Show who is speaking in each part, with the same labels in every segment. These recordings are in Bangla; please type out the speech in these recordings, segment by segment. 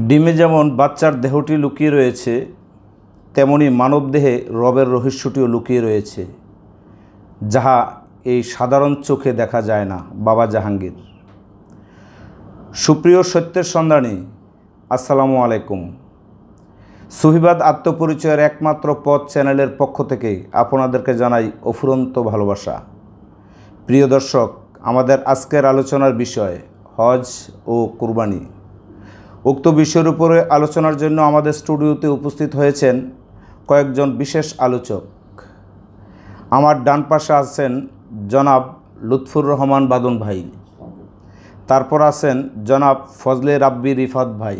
Speaker 1: ডিমে যেমন বাচ্চার দেহটি লুকিয়ে রয়েছে, তেমনি মানবদেহে রবের রহস্যটিও লুকিয়ে রয়েছে, যাহা এই সাধারণ চোখে দেখা যায় না। বাবা জাহাঙ্গীর। সুপ্রিয় সত্যের সন্ধানী, আসসালামু আলাইকুম। সুফিবাদ আত্মপরিচয়ের একমাত্র পথ চ্যানেলের পক্ষ থেকে আপনাদেরকে জানাই অফুরন্ত ভালোবাসা। প্রিয় দর্শক, আমাদের আজকের আলোচনার বিষয় হজ ও কুরবানি। উক্ত বিষয়ের উপরে আলোচনার জন্য আমাদের স্টুডিওতে উপস্থিত হয়েছেন কয়েকজন বিশেষ আলোচক। আমার ডান পাশে আছেন জনাব লুৎফুর রহমান বাদন ভাই, তারপর আছেন জনাব ফজলে রাব্বি রিফাত ভাই,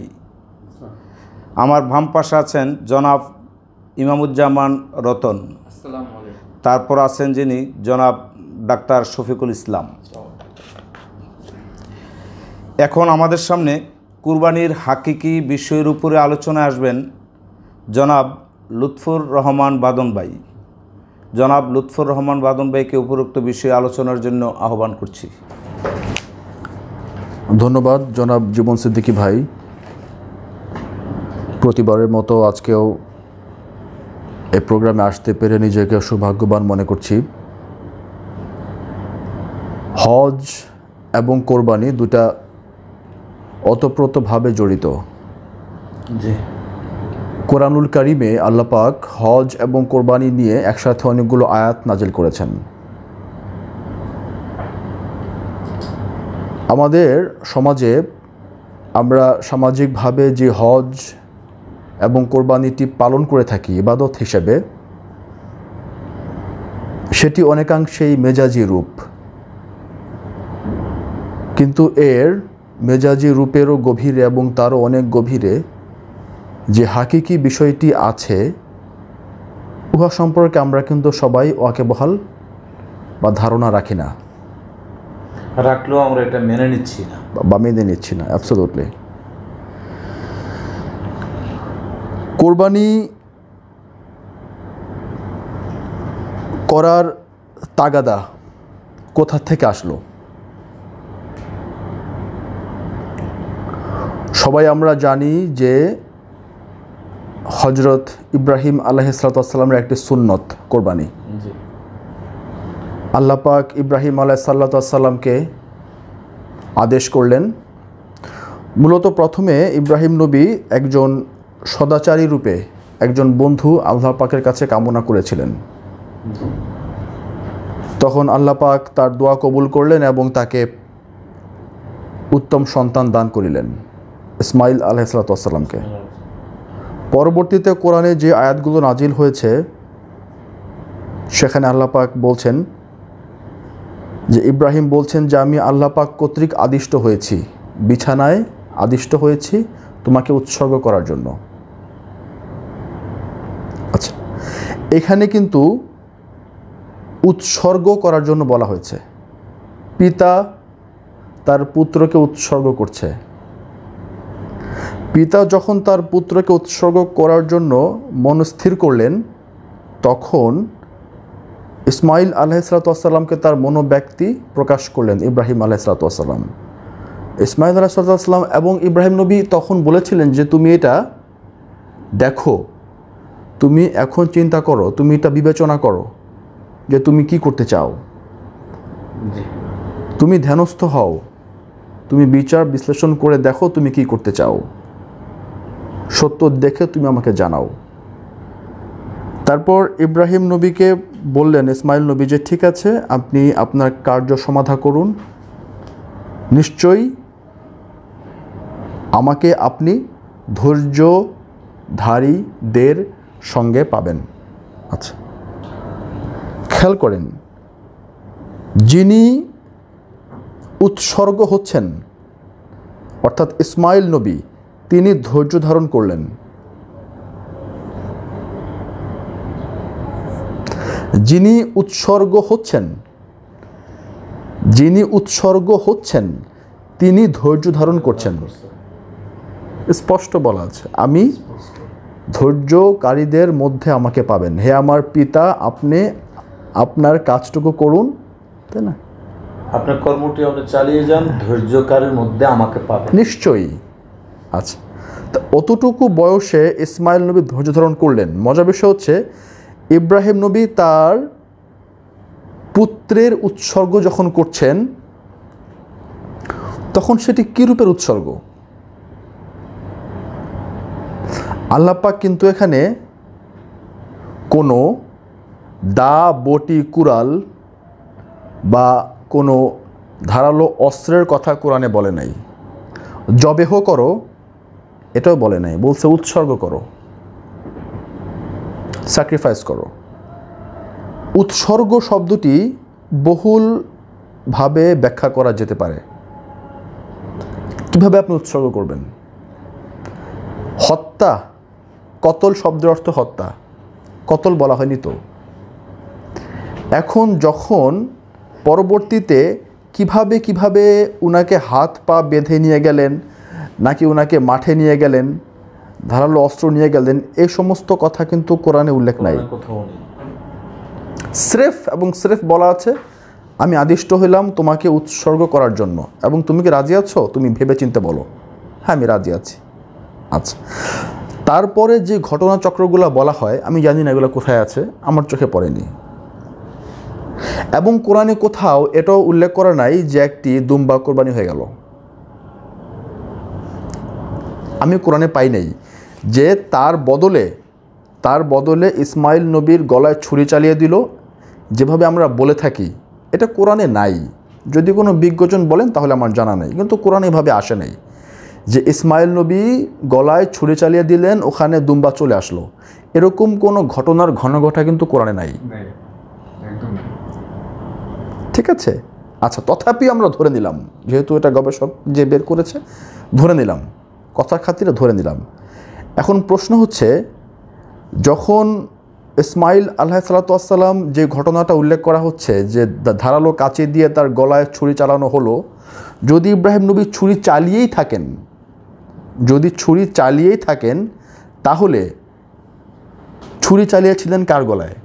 Speaker 1: আমার বাম পাশে আছেন জনাব ইমামুজ্জামান রতন, তারপর আছেন যিনি জনাব ডাক্তার শফিকুল ইসলাম। এখন আমাদের সামনে কুরবানির হাকিকি বিষয়ের উপরে আলোচনায় আসবেন জনাব লুৎফুর রহমান বাদন ভাই। জনাব লুৎফুর রহমান বাদন ভাইকে উপরোক্ত বিষয়ে আলোচনার জন্য আহ্বান করছি।
Speaker 2: ধন্যবাদ জনাব জীবন সিদ্দিকী ভাই। প্রতিবারের মতো আজকেও এই প্রোগ্রামে আসতে পেরে নিজেকে সৌভাগ্যবান মনে করছি। হজ এবং কোরবানি দুটা ওতপ্রোতভাবে জড়িত। কোরআনুল কারিমে আল্লাহ পাক হজ এবং কোরবানি নিয়ে একসাথে অনেকগুলো আয়াত নাজিল করেছেন। আমাদের সমাজে আমরা সামাজিকভাবে যে হজ এবং কোরবানিটি পালন করে থাকি ইবাদত হিসেবে, সেটি অনেকাংশেই মেজাজি রূপ, কিন্তু এর মেজাজি রূপেরও গভীরে এবং তারও অনেক গভীরে যে হাকিকি বিষয়টি আছে, উহা সম্পর্কে আমরা কিন্তু সবাই ওয়াকিবহাল বা ধারণা রাখি না,
Speaker 1: রাখলেও আমরা এটা মেনে নিচ্ছি না
Speaker 2: বা মেনে নিচ্ছি না। অ্যাবসলিউটলি। কোরবানি করার তাগাদা কোথা থেকে আসলো? সবাই আমরা জানি যে হজরত ইব্রাহিম আলাইহিসসালামের একটি সুন্নত কোরবানি। আল্লাহ পাক ইব্রাহিম আলাইহিসসালামকে আদেশ করলেন। মূলত প্রথমে ইব্রাহিম নবী একজন সদাচারী রূপে একজন বন্ধু আল্লাহ পাকের কাছে কামনা করেছিলেন। তখন আল্লাহ পাক তার দোয়া কবুল করলেন এবং তাকে উত্তম সন্তান দান করিলেন, ইসমাইল আলাইহিসসালামকে। পরবর্তীতে কোরআনে যে আয়াতগুলো নাজিল হয়েছে, সেখানে আল্লাহ পাক বলছেন যে ইব্রাহিম বলছেন যে আমি আল্লাহ পাক কর্তৃক আদিষ্ট হয়েছি, বিছানায় আদিষ্ট হয়েছি তোমাকে উৎসর্গ করার জন্য। আচ্ছা, এখানে কিন্তু উৎসর্গ করার জন্য বলা হয়েছে। পিতা তার পুত্রকে উৎসর্গ করছে। পিতা যখন তার পুত্রকে উৎসর্গ করার জন্য মনস্থির করলেন, তখন ইসমাইল আলাইহিসসালামকে তার মনোব্যক্তি প্রকাশ করলেন ইব্রাহিম আলাইহিসসালাম। ইসমাইল আলাইহিসসালাম এবং ইব্রাহিম নবী তখন বলেছিলেন যে তুমি এটা দেখো, তুমি এখন চিন্তা করো, তুমি এটা বিবেচনা করো যে তুমি কি করতে চাও, তুমি ধ্যানস্থ হও, তুমি বিচার বিশ্লেষণ করে দেখো তুমি কি করতে চাও, সত্য দেখে তুমি আমাকে জানাও। তারপর ইব্রাহিম নবীকে বললেন ইসমাইল নবী যে ঠিক আছে, আপনি আপনার কার্য সমাধা করুন, নিশ্চয়ই আমাকে আপনি ধৈর্যধারীদের সঙ্গে পাবেন। আচ্ছা, খেয়াল করেন, যিনি উৎসর্গ হচ্ছেন অর্থাৎ ইসমাইল নবী, তিনি ধৈর্য ধারণ করলেন। যিনি উৎসর্গ হচ্ছেন তিনি ধৈর্য ধারণ করছেন। স্পষ্ট বলা আছে, আমি ধৈর্যকারীদের মধ্যে আমাকে পাবেন। হে আমার পিতা, আপনি আপনার কাজটুকু করুন, তাই না?
Speaker 1: আপনার কর্মটি আপনি চালিয়ে যান, ধৈর্যকারীর মধ্যে আমাকে পাবেন।
Speaker 2: নিশ্চয়ই। আচ্ছা, অতটুকু বয়সে ইসমাইল নবী ধৈর্য ধারণ করলেন। মজার বিষয় হচ্ছে ইব্রাহিম নবী তার পুত্রের উৎসর্গ যখন করছেন তখন সেটি কী রূপের উৎসর্গ? আল্লাহ পাক কিন্তু এখানে কোনো দা, বটি, কুড়াল বা কোনো ধারালো অস্ত্রের কথা কোরআনে বলে নাই। জবেহ করো এটাও বলে নাই, বলছে উৎসর্গ করো, স্যাক্রিফাইস করো। উৎসর্গ শব্দটি বহুলভাবে ব্যাখ্যা করা যেতে পারে। কীভাবে আপনি উৎসর্গ করবেন? হত্যা, কতল শব্দের অর্থ হত্যা, কতল বলা হয়নি তো। এখন যখন পরবর্তীতে কিভাবে উনাকে হাত পা বেঁধে নিয়ে গেলেন, নাকি উনাকে মাঠে নিয়ে গেলেন, ধারালো অস্ত্র নিয়ে গেলেন, এই সমস্ত কথা কিন্তু কোরআনে উল্লেখ নাই। স্রেফ এবং স্রেফ বলা আছে আমি আদিষ্ট হইলাম তোমাকে উৎসর্গ করার জন্য, এবং তুমি কি রাজি আছো? তুমি ভেবে চিন্তে বলো, হ্যাঁ আমি রাজি আছি। আচ্ছা, তারপরে যে ঘটনাচক্রগুলো বলা হয় আমি জানি না এগুলো কোথায় আছে, আমার চোখে পড়েনি। এবং কোরআনে কোথাও এটাও উল্লেখ করা নাই যে একটি দুম্বা কোরবানি হয়ে গেল। আমি কোরআনে পাই নাই যে তার বদলে ইসমাইল নবীর গলায় ছুরি চালিয়ে দিল, যেভাবে আমরা বলে থাকি। এটা কোরআনে নাই। যদি কোনো বিজ্ঞজন বলেন তাহলে আমার জানা নেই, কিন্তু কোরআনে এভাবে আসে নাই যে ইসমাইল নবী গলায় ছুরি চালিয়ে দিলেন, ওখানে দুম্বা চলে আসলো। এরকম কোনো ঘটনার ঘনঘটা কিন্তু কোরআনে নাই। ঠিক আছে, আচ্ছা, তথাপি আমরা ধরে নিলাম, যেহেতু এটা গবেষক যে বের করেছে, ধরে নিলাম, কথার খাতিরে ধরে নিলাম। এখন প্রশ্ন হচ্ছে, যখন ইসমাইল আলাইহিসসালাম যে ঘটনাটা উল্লেখ করা হচ্ছে যে ধারালো কাঁচি দিয়ে তার গলায় ছুরি চালানো হলো, যদি ইব্রাহিম নবী ছুরি চালিয়েই থাকেন তাহলে ছুরি চালিয়েছিলেন কার গলায়?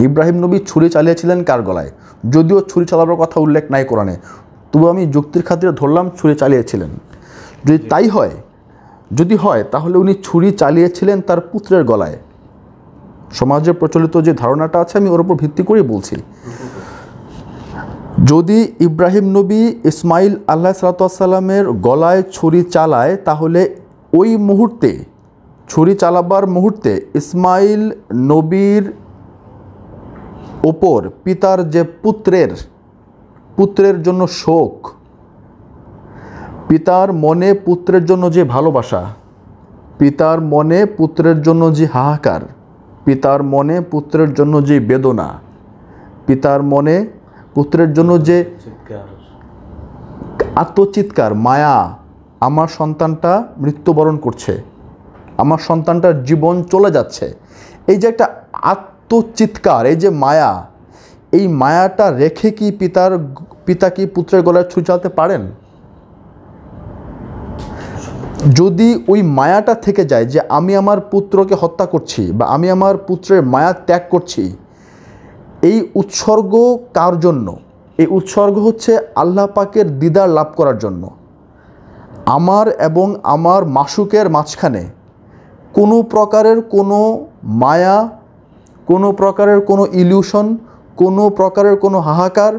Speaker 2: ইব্রাহিম নবী ছুরি চালিয়েছিলেন কার গলায়? যদিও ছুরি চালানোর কথা উল্লেখ নাই কোরআনে, তবু আমি যুক্তির খাতিরে ধরলাম ছুরি চালিয়েছিলেন। যদি হয় তাহলে উনি ছুরি চালিয়েছিলেন তার পুত্রের গলায়। সমাজে প্রচলিত যে ধারণাটা আছে আমি ওর উপর ভিত্তি করেই বলছি। যদি ইব্রাহিম নবী ইসমাইল আলাইহিসসালামের গলায় ছুরি চালায়, তাহলে ওই মুহূর্তে, ছুরি চালাবার মুহূর্তে ইসমাইল নবীর ওপর পিতার যে পুত্রের জন্য শোক, পিতার মনে পুত্রের জন্য যে ভালোবাসা, পিতার মনে পুত্রের জন্য যে হাহাকার, পিতার মনে পুত্রের জন্য যে বেদনা, পিতার মনে পুত্রের জন্য যে আত্মচিৎকার, মায়া, আমার সন্তানটা মৃত্যুবরণ করছে, আমার সন্তানটার জীবন চলে যাচ্ছে, এই যে একটা আত্মচিৎকার, এই যে মায়া, এই মায়াটা রেখে কি পিতা কি পুত্রের গলায় ছুরি চালাতে পারেন? যদি ওই মায়াটা থেকে যায় যে আমি আমার পুত্রকে হত্যা করছি বা আমি আমার পুত্রের মায়া ত্যাগ করছি, এই উৎসর্গ কার জন্য? এই উৎসর্গ হচ্ছে আল্লাহ পাকের দিদার লাভ করার জন্য। আমার এবং আমার মাশুকের মাঝখানে কোনো প্রকারের কোনো মায়া, কোনো প্রকারের কোনো ইলিউশন, কোনো প্রকারের কোনো হাহাকার,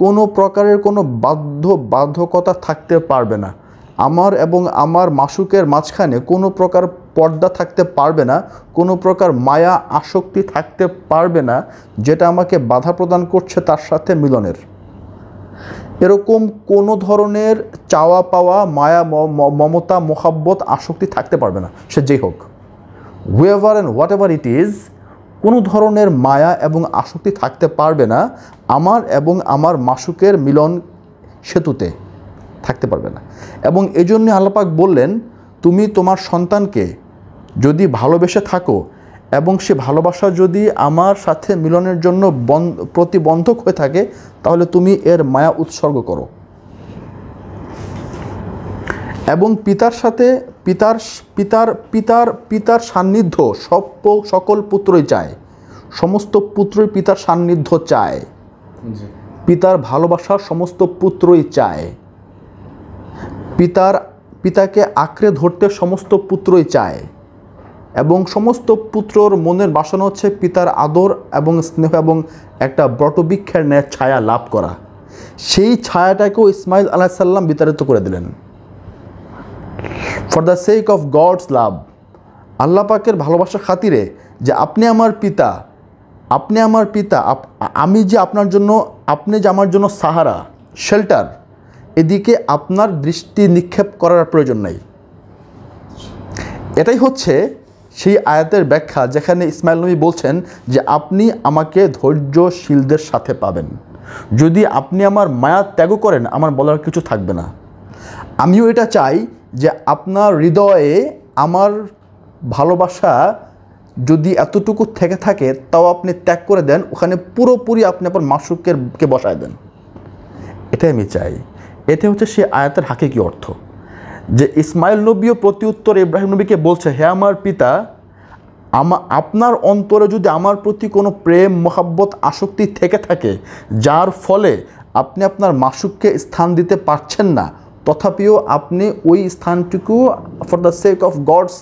Speaker 2: কোনো প্রকারের কোনো বাধ্যকতা থাকতে পারবে না। আমার এবং আমার মাশুকের মাঝখানে কোনো প্রকার পর্দা থাকতে পারবে না, কোনো প্রকার মায়া আসক্তি থাকতে পারবে না যেটা আমাকে বাধা প্রদান করছে তার সাথে মিলনের। এরকম কোনো ধরনের চাওয়া পাওয়া, মায়া, মমতা, মোহাব্বত, আসক্তি থাকতে পারবে না, সে যেই হোক, whoever and what ever it is. কোনো ধরনের মায়া এবং আসক্তি থাকতে পারবে না আমার এবং আমার মাশুকের মিলন সেতুতে, থাকতে পারবে না। এবং এই জন্যে আল্লাহ পাক বললেন, তুমি তোমার সন্তানকে যদি ভালোবেসে থাকো এবং সে ভালোবাসা যদি আমার সাথে মিলনের জন্য প্রতিবন্ধক হয়ে থাকে, তাহলে তুমি এর মায়া উৎসর্গ করো। এবং পিতার সাথে পিতার সান্নিধ্য সকল পুত্রই চায়, সমস্ত পুত্রই পিতার সান্নিধ্য চায়, পিতার ভালোবাসা সমস্ত পুত্রই চায়। পিতাকে আঁকড়ে ধরতে সমস্ত পুত্রই চায় এবং সমস্ত পুত্রর মনের বাসনা হচ্ছে পিতার আদর এবং স্নেহ এবং একটা বটবৃক্ষের ন্যায় ছায়া লাভ করা। সেই ছায়াটাকেও ইসমাইল আলাইহিস সালাম বিতাড়িত করে দিলেন। For the sake of God's love, আল্লাহ পাকের ভালোবাসার খাতিরে যে আপনি আমার পিতা, আমি যে আপনার জন্য, আপনি যে আমার জন্য সাহারা, শেল্টার, এদিকে আপনার দৃষ্টি নিক্ষেপ করার প্রয়োজন নেই। এটাই হচ্ছে সেই আয়াতের ব্যাখ্যা যেখানে ইসমাইল নবী বলছেন যে আপনি আমাকে ধৈর্যশীলদের সাথে পাবেন, যদি আপনি আমার মায়া ত্যাগ করেন আমার বলার কিছু থাকবে না। আমিও এটা চাই যে আপনার হৃদয়ে আমার ভালোবাসা যদি এতটুকু থেকে থাকে তাও আপনি ত্যাগ করে দেন, ওখানে পুরোপুরি আপনি আপনার মাশরুককে বসায় দেন। এটাই আমি চাই। এটা হচ্ছে সে আয়াতের হাকিকি অর্থ, যে ইসমাইল নবীও প্রতি উত্তর ইব্রাহিম নবীকে বলছে, হে আমার পিতা, আপনার অন্তরে যদি আমার প্রতি কোনো প্রেম মোহাব্বত আসক্তি থেকে থাকে যার ফলে আপনি আপনার মাশরুককে স্থান দিতে পারছেন না, তথাপিও আপনি ওই স্থানটুকু for the sake of God's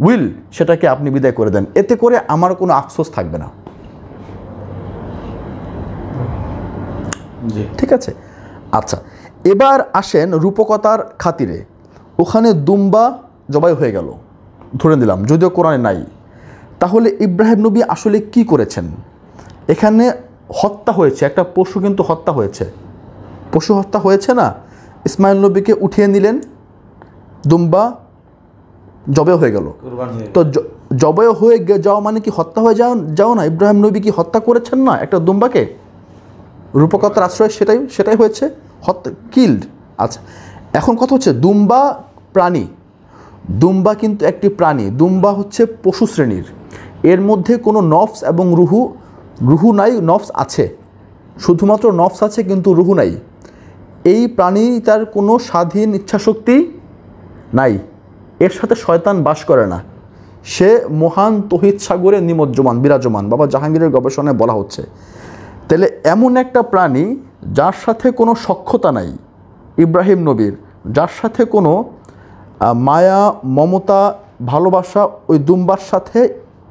Speaker 2: will সেটাকে আপনি বিদায় করে দেন, এতে করে আমার কোনো আফসোস থাকবে না। ঠিক আছে, আচ্ছা এবার আসেন রূপকতার খাতিরে। ওখানে দুম্বা জবাই হয়ে গেল, ধরে নিলাম, যদিও কোরআনে নাই। তাহলে ইব্রাহিম নবী আসলে কি করেছেন? এখানে হত্যা হয়েছে, একটা পশু কিন্তু হত্যা হয়েছে, পশু হত্যা হয়েছে না? ইসমাইল নবীকে উঠিয়ে নিলেন, দুম্বা জবে হয়ে গেল। তো জবে হয়ে যাওয়া মানে কি হত্যা হয়ে যাও না? ইব্রাহিম নবী কি হত্যা করেছেন না একটা দুম্বাকে? রূপকথার আশ্রয় সেটাই হয়েছে, হত্যা, কিল্ড। আচ্ছা, এখন কথা হচ্ছে দুম্বা প্রাণী, দুম্বা কিন্তু একটি প্রাণী, দুম্বা হচ্ছে পশু শ্রেণীর, এর মধ্যে কোনো নফস এবং রুহু নাই। নফস আছে, শুধুমাত্র নফস আছে কিন্তু রুহু নাই। এই প্রাণীটার কোনো স্বাধীন ইচ্ছাশক্তি নাই, এর সাথে শয়তান বাস করে না, সে মহান তৌহিদ সাগরে নিমজ্জমান বিরাজমান, বাবা জাহাঙ্গীরের গবেষণায় বলা হচ্ছে। তাহলে এমন একটা প্রাণী যার সাথে কোনো সখ্যতা নাই ইব্রাহিম নবীর, যার সাথে কোনো মায়া মমতা ভালোবাসা ওই দুম্বার সাথে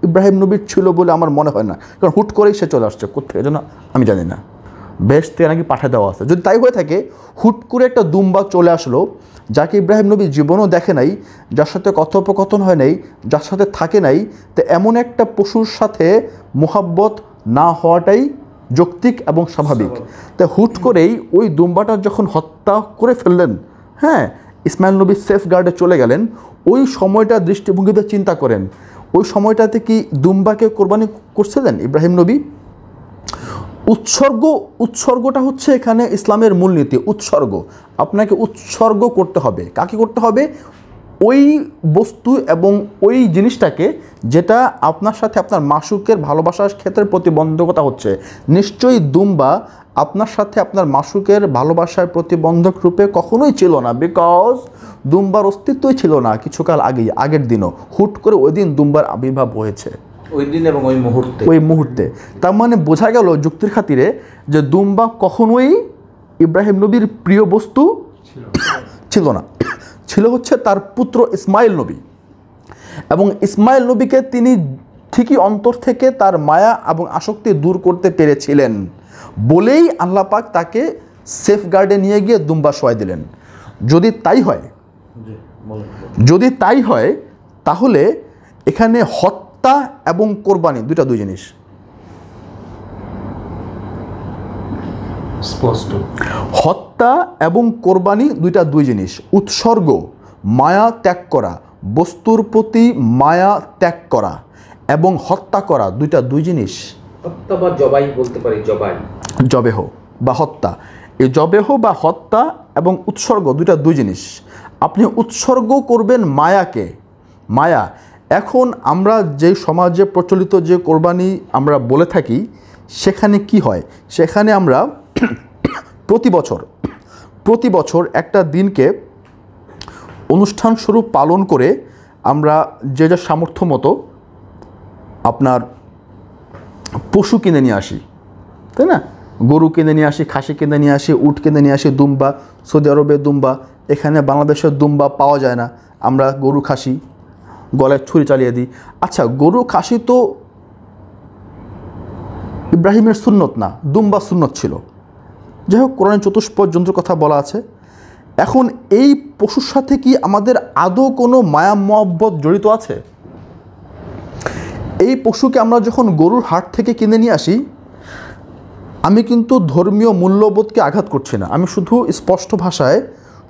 Speaker 2: ইব্রাহিম নবীর ছিল বলে আমার মনে হয় না, কারণ হুট করেই সে চলে আসছে কোথেকে যেন আমি জানি না, বেশ থেকে নাকি পাঠিয়ে দেওয়া আছে। যদি তাই হয়ে থাকে, হুট করে একটা দুম্বা চলে আসলো যাকে ইব্রাহিম নবী জীবনও দেখে নাই, যার সাথে কথোপকথন হয় নাই, যার সাথে থাকে নাই, তো এমন একটা পশুর সাথে মোহাব্বত না হওয়াটাই যৌক্তিক এবং স্বাভাবিক। তাই হুট করেই ওই দুম্বাটা যখন হত্যা করে ফেললেন, হ্যাঁ, ইসমাইল নবী সেফ গার্ডে চলে গেলেন, ওই সময়টা দৃষ্টিভঙ্গিতে চিন্তা করেন, ওই সময়টাতে কি দুম্বাকে কোরবানি করছিলেন ইব্রাহিম নবী? উৎসর্গটা হচ্ছে এখানে ইসলামের মূলনীতি। উৎসর্গ, আপনাকে উৎসর্গ করতে হবে। কাকে করতে হবে? ওই বস্তু এবং ওই জিনিসটাকে যেটা আপনার সাথে আপনার মাশরুকের ভালোবাসার ক্ষেত্রে প্রতিবন্ধকতা হচ্ছে। নিশ্চয়ই দুম্বা আপনার সাথে আপনার মাশরুকের ভালোবাসার প্রতিবন্ধক রূপে কখনোই ছিল না, বিকজ দুম্বার অস্তিত্বই ছিল না কিছুকাল আগের দিনও। হুট করে ওই দিন দুম্বার আবির্ভাব হয়েছে,
Speaker 1: ওই দিন এবং ওই মুহূর্তে।
Speaker 2: তার মানে বোঝা গেল যুক্তির খাতিরে যে দুম্বা কখনোই ইব্রাহিম নবীর প্রিয় বস্তু ছিল না, ছিল হচ্ছে তার পুত্র ইসমাইল নবী। এবং ইসমাইল নবীকে তিনি ঠিকই অন্তর থেকে তার মায়া এবং আসক্তি দূর করতে পেরেছিলেন বলেই আল্লাহ পাক তাকে সেফ গার্ডে নিয়ে গিয়ে দুম্বা শোয়াই দিলেন। যদি তাই হয় তাহলে এখানে হত্যা এবং কোরবানি দুই জিনিস
Speaker 1: স্পষ্ট।
Speaker 2: হত্যা এবং কোরবানি দুই জিনিস। উৎসর্গ, মায়া ত্যাগ করা, বস্তুর প্রতি মায়া ত্যাগ করা, এবং হত্যা করা দুই জিনিস।
Speaker 1: হত্যা বা জবাই বলতে পারি,
Speaker 2: জবেহ বা হত্যা। এই জবেহ বা হত্যা এবং উৎসর্গ দুই জিনিস। আপনি উৎসর্গ করবেন মায়াকে, মায়া। এখন আমরা যে সমাজে প্রচলিত যে কোরবানি আমরা বলে থাকি, সেখানে কি হয়? সেখানে আমরা প্রতি বছর একটা দিনকে অনুষ্ঠান স্বরূপ পালন করে আমরা যে যা সামর্থ্য মতো আপনার পশু কিনে নিয়ে আসি, তাই না? গরু কিনে নিয়ে আসি, খাসি কিনে নিয়ে আসি, উট কিনে নিয়ে আসি, দুম্বা, সৌদি আরবে দুম্বা, এখানে বাংলাদেশের দুম্বা পাওয়া যায় না, আমরা গরু খাসি গলায় ছুরি চালিয়ে দিই। আচ্ছা, গরু খাসি তো ইব্রাহিমের সুন্নত না, দুম্বা সুন্নত ছিল। যাই হোক, কোরআনে চতুষ্পদ জন্তুর কথা বলা আছে। এখন এই পশুর সাথে কি আমাদের আদৌ কোনো মায়া মহব্বত জড়িত আছে? এই পশুকে আমরা যখন গরুর হাট থেকে কিনে নিয়ে আসি, আমি কিন্তু ধর্মীয় মূল্যবোধকে আঘাত করছি না, আমি শুধু স্পষ্ট ভাষায়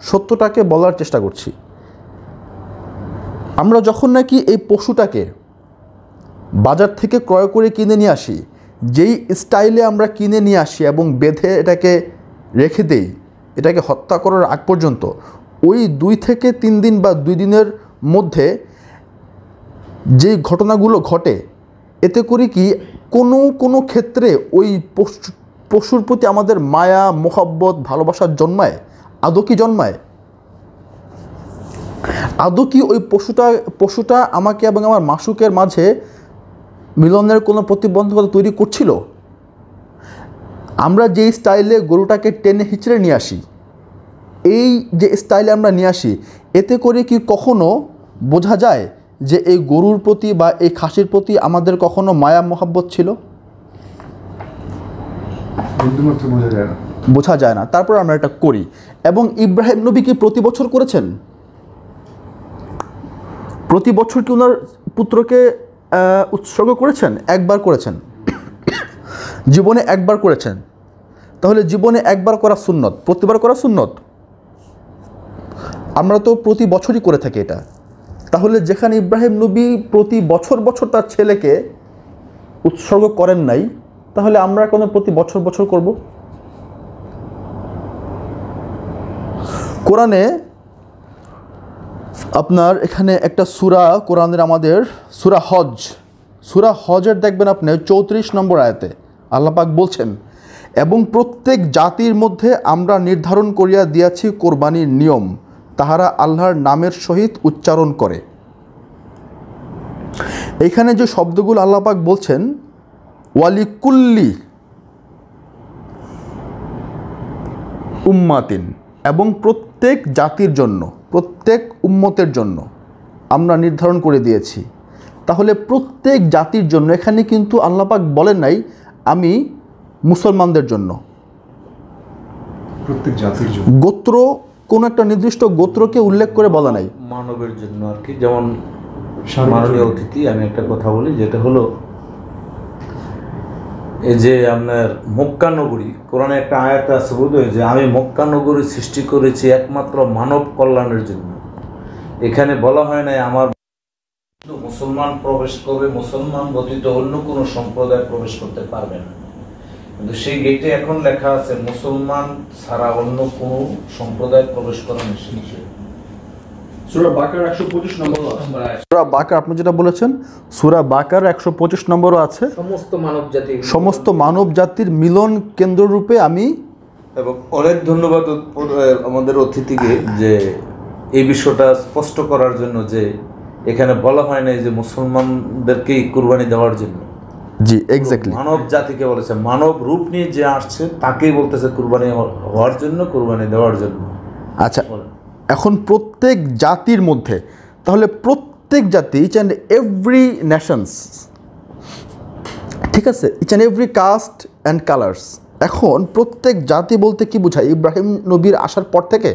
Speaker 2: সত্যটাকে বলার চেষ্টা করছি। আমরা যখন নাকি এই পশুটাকে বাজার থেকে ক্রয় করে কিনে নিয়ে আসি, যেই স্টাইলে আমরা কিনে নিয়ে আসি এবং বেঁধে এটাকে রেখে দেই, এটাকে হত্যা করার আগ পর্যন্ত, ওই 2 থেকে 3 দিন বা 2 দিনের মধ্যে যে ঘটনাগুলো ঘটে, এতে করে কি কোনো ক্ষেত্রে ওই পশুর প্রতি আমাদের মায়া মোহাব্বত ভালোবাসার জন্মায়? আদৌ কি জন্মায়? আদৌ কি ওই পশুটা আমাকে এবং আমার মাসুকের মাঝে মিলনের কোনো প্রতিবন্ধকতা তৈরি করছিল? আমরা যেই স্টাইলে গরুটাকে টেনে হিচড়ে নিয়ে আসি, এই যে স্টাইলে আমরা নিয়ে আসি, এতে করে কি কখনো বোঝা যায় যে এই গরুর প্রতি বা এই খাসির প্রতি আমাদের কখনো মায়া মোহাব্বত ছিল? বোঝা যায় না। তারপর আমরা এটা করি। এবং ইব্রাহিম নবী কি প্রতি বছর করেছেন? প্রতি বছর কি ওনার পুত্রকে উৎসর্গ করেছেন? একবার করেছেন, জীবনে একবার করেছেন। তাহলে জীবনে একবার করা সুন্নত, প্রতিবার করা সুন্নত? আমরা তো প্রতি বছরই করে থাকি এটা। তাহলে যেখানে ইব্রাহিম নবী প্রতি বছর বছর তার ছেলেকে উৎসর্গ করেন নাই, তাহলে আমরা কেন প্রতি বছর বছর করব? কোরআনে আপনার এখানে একটা সূরা, কোরআনের আমাদের সূরা হজের দেখবেন আপনি 34 নম্বর আয়াতে আল্লাহ পাক বলছেন, এবং প্রত্যেক জাতির মধ্যে আমরা নির্ধারণ করিয়া দিয়াছি কোরবানির নিয়ম, তাহারা আল্লাহর নামের সহিত উচ্চারণ করে। এখানে যে শব্দগুলো আল্লাহ পাক বলছেন, ওয়ালিকুল্লি উম্মাতিন, এবং প্রত্যেক জাতির জন্য, প্রত্যেক উম্মতের জন্য আমরা নির্ধারণ করে দিয়েছি। তাহলে প্রত্যেক জাতির জন্য, এখানে কিন্তু আল্লাহ পাক বলেন নাই আমি মুসলমানদের জন্য,
Speaker 3: প্রত্যেক জাতির জন্য,
Speaker 2: গোত্র কোন একটা নির্দিষ্ট গোত্রকে উল্লেখ করে বলা নাই,
Speaker 1: মানবের জন্য আর কি। যেমন মাননীয় অতিথি, আমি একটা কথা বলি, যেটা হলো এই যে আপনার মক্কা নগরী, কোরআনে একটা আয়াত আছে বোধহয় যে আমি মক্কা নগরী সৃষ্টি করেছি একমাত্র মানব কল্যাণের জন্য। এখানে বলা হয় নাই আমার মুসলমান প্রবেশ করবে, মুসলমান ব্যতীত অন্য কোনো সম্প্রদায় প্রবেশ করতে পারবে না, কিন্তু সেই গেটে এখন লেখা আছে মুসলমান ছাড়া অন্য কোনো সম্প্রদায় প্রবেশ করা নিষিদ্ধ।
Speaker 3: সূরা বাকার 125 নম্বর আছে।
Speaker 2: সূরা বাকার, আপনি যেটা বলেছেন সূরা বাকার 125 নম্বরও আছে, সমস্ত মানব জাতির মিলন কেন্দ্র রূপে আমি।
Speaker 1: এবং অনেক ধন্যবাদ আমাদের অতিথিকে যে এই বিষয়টা স্পষ্ট করার জন্য, যে এখানে বলা হয় নাই যে মুসলমানদেরকেই কুরবানি দেওয়ার জন্য।
Speaker 2: জি, এক্স্যাক্টলি,
Speaker 1: মানব জাতিকে বলেছে, মানব রূপ নিয়ে যে আসছে তাকেই বলতেছে কুরবানি হওয়ার জন্য, কুরবানি দেওয়ার জন্য।
Speaker 2: আচ্ছা, এখন প্রত্যেক জাতির মধ্যে, তাহলে প্রত্যেক জাতি, ইচ অ্যান্ড এভরি নেশনস, ঠিক আছে, each and every caste and colours. এখন প্রত্যেক জাতি বলতে কি বোঝায়? ইব্রাহিম নবীর আসার পর থেকে?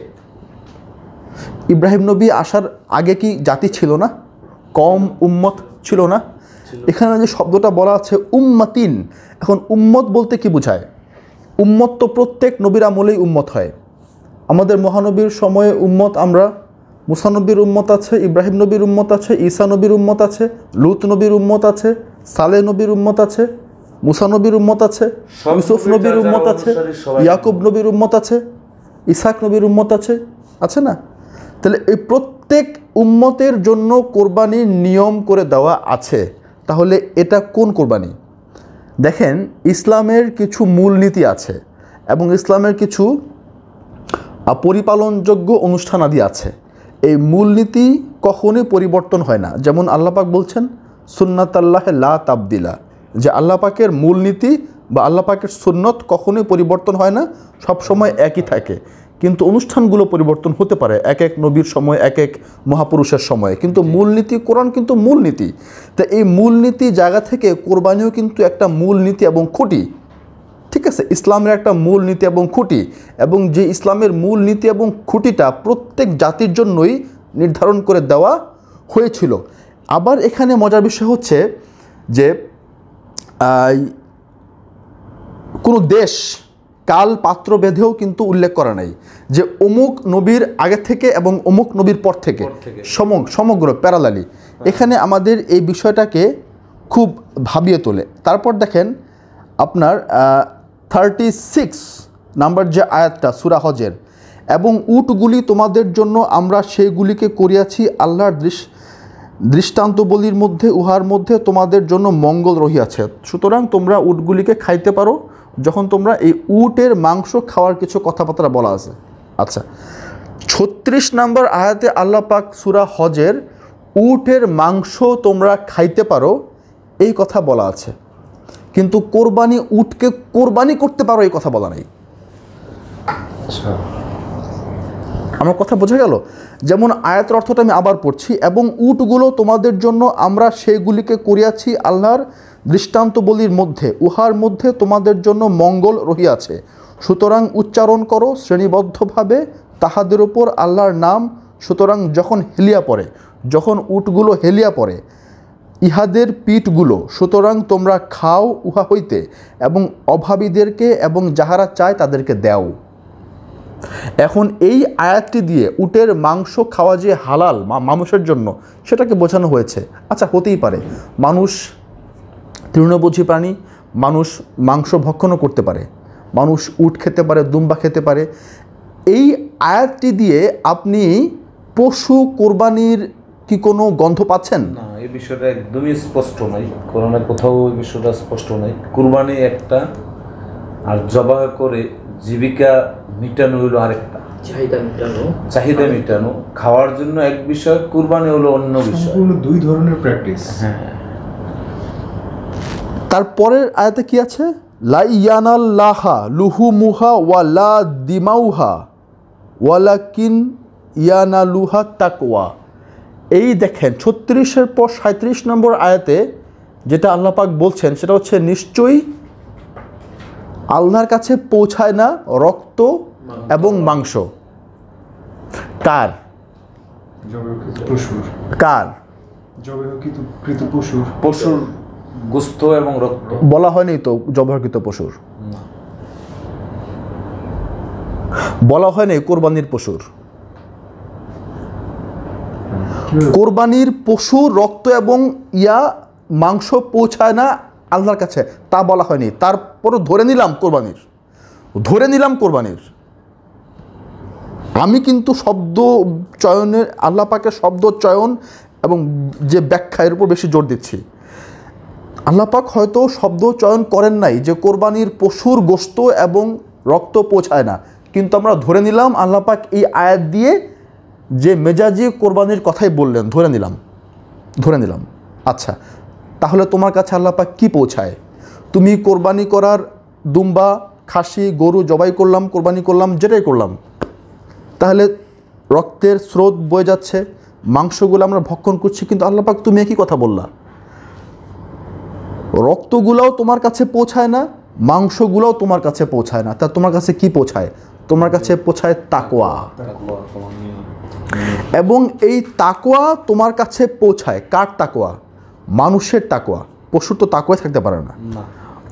Speaker 2: ইব্রাহিম নবী আসার আগে কি জাতি ছিল না? কম উম্মত ছিল না? এখানে যে শব্দটা বলা আছে উম্মাতিন, এখন উম্মত বলতে কি বোঝায়? উম্মত তো প্রত্যেক নবীর আমলেই উম্মত হয়। আমাদের মহানবীর সময়ে উম্মত আমরা, মুসা নবীর উম্মত আছে, ইব্রাহিম নবীর উম্মত আছে, ঈসা নবীর উম্মত আছে, লুত নবীর উম্মত আছে, সালেহ নবীর উম্মত আছে, মুসা নবীর উম্মত আছে, ইউসুফ নবীর উম্মত আছে, ইয়াকুব নবীর উম্মত আছে, ইসাক নবীর উম্মত আছে, আছে না? তাহলে এই প্রত্যেক উম্মতের জন্য কোরবানির নিয়ম করে দেওয়া আছে। তাহলে এটা কোন কোরবানি? দেখেন, ইসলামের কিছু মূলনীতি আছে এবং ইসলামের কিছু পরিপালনযোগ্য অনুষ্ঠানাদি আছে। এই মূলনীতি কখনোই পরিবর্তন হয় না। যেমন আল্লাহ পাক বলছেন সুন্নাতাল্লাহ লা তাবদিলা, যে আল্লাহ পাকের মূলনীতি বা আল্লাহ পাকের সুন্নত কখনোই পরিবর্তন হয় না, সব সময় একই থাকে। কিন্তু অনুষ্ঠানগুলো পরিবর্তন হতে পারে এক এক নবীর সময়, এক এক মহাপুরুষের সময়ে, কিন্তু মূলনীতি কোরআন কিন্তু মূলনীতি। তা এই মূলনীতি জায়গা থেকে কোরবানিও কিন্তু একটা মূলনীতি এবং খুঁটি, ঠিক আছে, ইসলামের একটা মূলনীতি এবং খুঁটি, এবং যে ইসলামের মূলনীতি এবং খুঁটিটা প্রত্যেক জাতির জন্যই নির্ধারণ করে দেওয়া হয়েছিল। আবার এখানে মজার বিষয় হচ্ছে যে কোনো দেশ কাল পাত্র বেঁধেও কিন্তু উল্লেখ করা নাই যে অমুক নবীর আগে থেকে এবং অমুক নবীর পর থেকে, সমগ্র প্যারালালি। এখানে আমাদের এই বিষয়টাকে খুব ভাবিয়ে তোলে। তারপর দেখেন আপনার 36 নাম্বার যে আয়াতটা সূরা হজের, এবং উটগুলি তোমাদের জন্য আমরা সেইগুলিকে করিয়াছি আল্লাহর দৃষ্টান্তবলির মধ্যে, উহার মধ্যে তোমাদের জন্য মঙ্গল রহিয়াছে। সুতরাং তোমরা উটগুলিকে খাইতে পারো যখন তোমরা এই উটের মাংস খাওয়ার কিছু কথাবার্তা বলা আছে। আচ্ছা, 36 নম্বর আয়াতে আল্লাহ পাক সূরা হজের উটের মাংস তোমরা খাইতে পারো এই কথা বলা আছে, কিন্তু কোরবানি, উটকে কোরবানি করতে পারো এই কথা বলা নাই। আমার কথা বোঝা গেল? যেমন আয়াতের অর্থটা আমি আবার পড়ছি, এবং উটগুলো তোমাদের জন্য আমরা সেগুলিকে করিয়াছি আল্লাহর দৃষ্টান্তবলির মধ্যে, উহার মধ্যে তোমাদের জন্য মঙ্গল রহিয়াছে। সুতরাং উচ্চারণ করো শ্রেণীবদ্ধভাবে তাহাদের উপর আল্লাহর নাম। সুতরাং যখন হেলিয়া পড়ে, যখন উটগুলো হেলিয়া পড়ে ইহাদের পিঠগুলো, সুতরাং তোমরা খাও উহা হইতে, এবং অভাবীদেরকে এবং যাহারা চায় তাদেরকে দাও। এখন এই আয়াতটি দিয়ে উটের মাংস খাওয়া যে হালাল মানুষের জন্য সেটাকে বোঝানো হয়েছে। আচ্ছা, হতেই পারে মানুষ তৃণভোজী প্রাণী, মানুষ মাংস ভক্ষণও করতে পারে, মানুষ উট খেতে পারে, দুম্বা খেতে পারে। এই আয়াতটি দিয়ে আপনি পশু কোরবানির কি কোনো গন্ধ পাচ্ছেন?
Speaker 1: না, এই বিষয়টা একদমই স্পষ্ট নাই, কোরআনে কোথাও এই বিষয়টা স্পষ্ট নাই। কুরবানি একটা, আর জবাহ করে জীবিকা মিটানো হলো আরেকটা, চাহিদা মিটানো। খাওয়ার জন্য এক বিষয়, কুরবানি হলো অন্য বিষয়,
Speaker 3: দুই ধরনের প্র্যাকটিস।
Speaker 1: হ্যাঁ।
Speaker 2: তারপরের আয়াতে কি আছে? লা ইয়ানাল্লাহা লুহুমুহা ওয়া লা দিমাউহা ওয়ালাকিন ইয়ানালুহা তাকওয়া। এই দেখেন 36-এর পর 37 নম্বর আয়াতে যেটা আল্লাহ পাক বলছেন সেটা হচ্ছে, নিশ্চয়ই আল্লাহর কাছে পৌঁছায় না রক্ত এবং মাংস। কার? কার?
Speaker 1: পশুর গোস্ত এবং রক্ত
Speaker 2: বলা হয়নি তো, জবাহকৃত পশুর বলা হয়নি, কোরবানির পশুর। কোরবানির পশুর রক্ত এবং মাংস পৌঁছায় না আল্লাহর কাছে, তা বলা হয়নি। তারপরও ধরে নিলাম কোরবানির। আমি কিন্তু শব্দ চয়নের, আল্লাহ পাকের শব্দ চয়ন এবং যে ব্যাখ্যা এর উপর বেশি জোর দিচ্ছি। আল্লাহ পাক হয়তো শব্দ চয়ন করেন নাই যে কোরবানির পশুর গোশত এবং রক্ত পৌঁছায় না, কিন্তু আমরা ধরে নিলাম আল্লাহ পাক এই আয়াত দিয়ে যে মেজাজি কোরবানির কথাই বললেন, ধরে নিলাম। আচ্ছা, তাহলে তোমার কাছে আল্লাহ পাক কী পৌঁছায়? তুমি কোরবানি করার দুম্বা, খাসি, গরু জবাই করলাম, কোরবানি করলাম, যেটাই করলাম, তাহলে রক্তের স্রোত বয়ে যাচ্ছে, মাংসগুলো আমরা ভক্ষণ করছি, কিন্তু আল্লাহ পাক তুমি একই কথা বললা, রক্তগুলোও তোমার কাছে পৌঁছায় না, মাংসগুলোও তোমার কাছে পৌঁছায় না। তা তোমার কাছে কি পৌঁছায়? তোমার কাছে পৌঁছায় তাকওয়া। এবং এই তাকওয়া তোমার কাছে পৌঁছায় কার তাকওয়া? মানুষের তাকওয়া। পশুর তো তাকওয়াই থাকতে পারে না।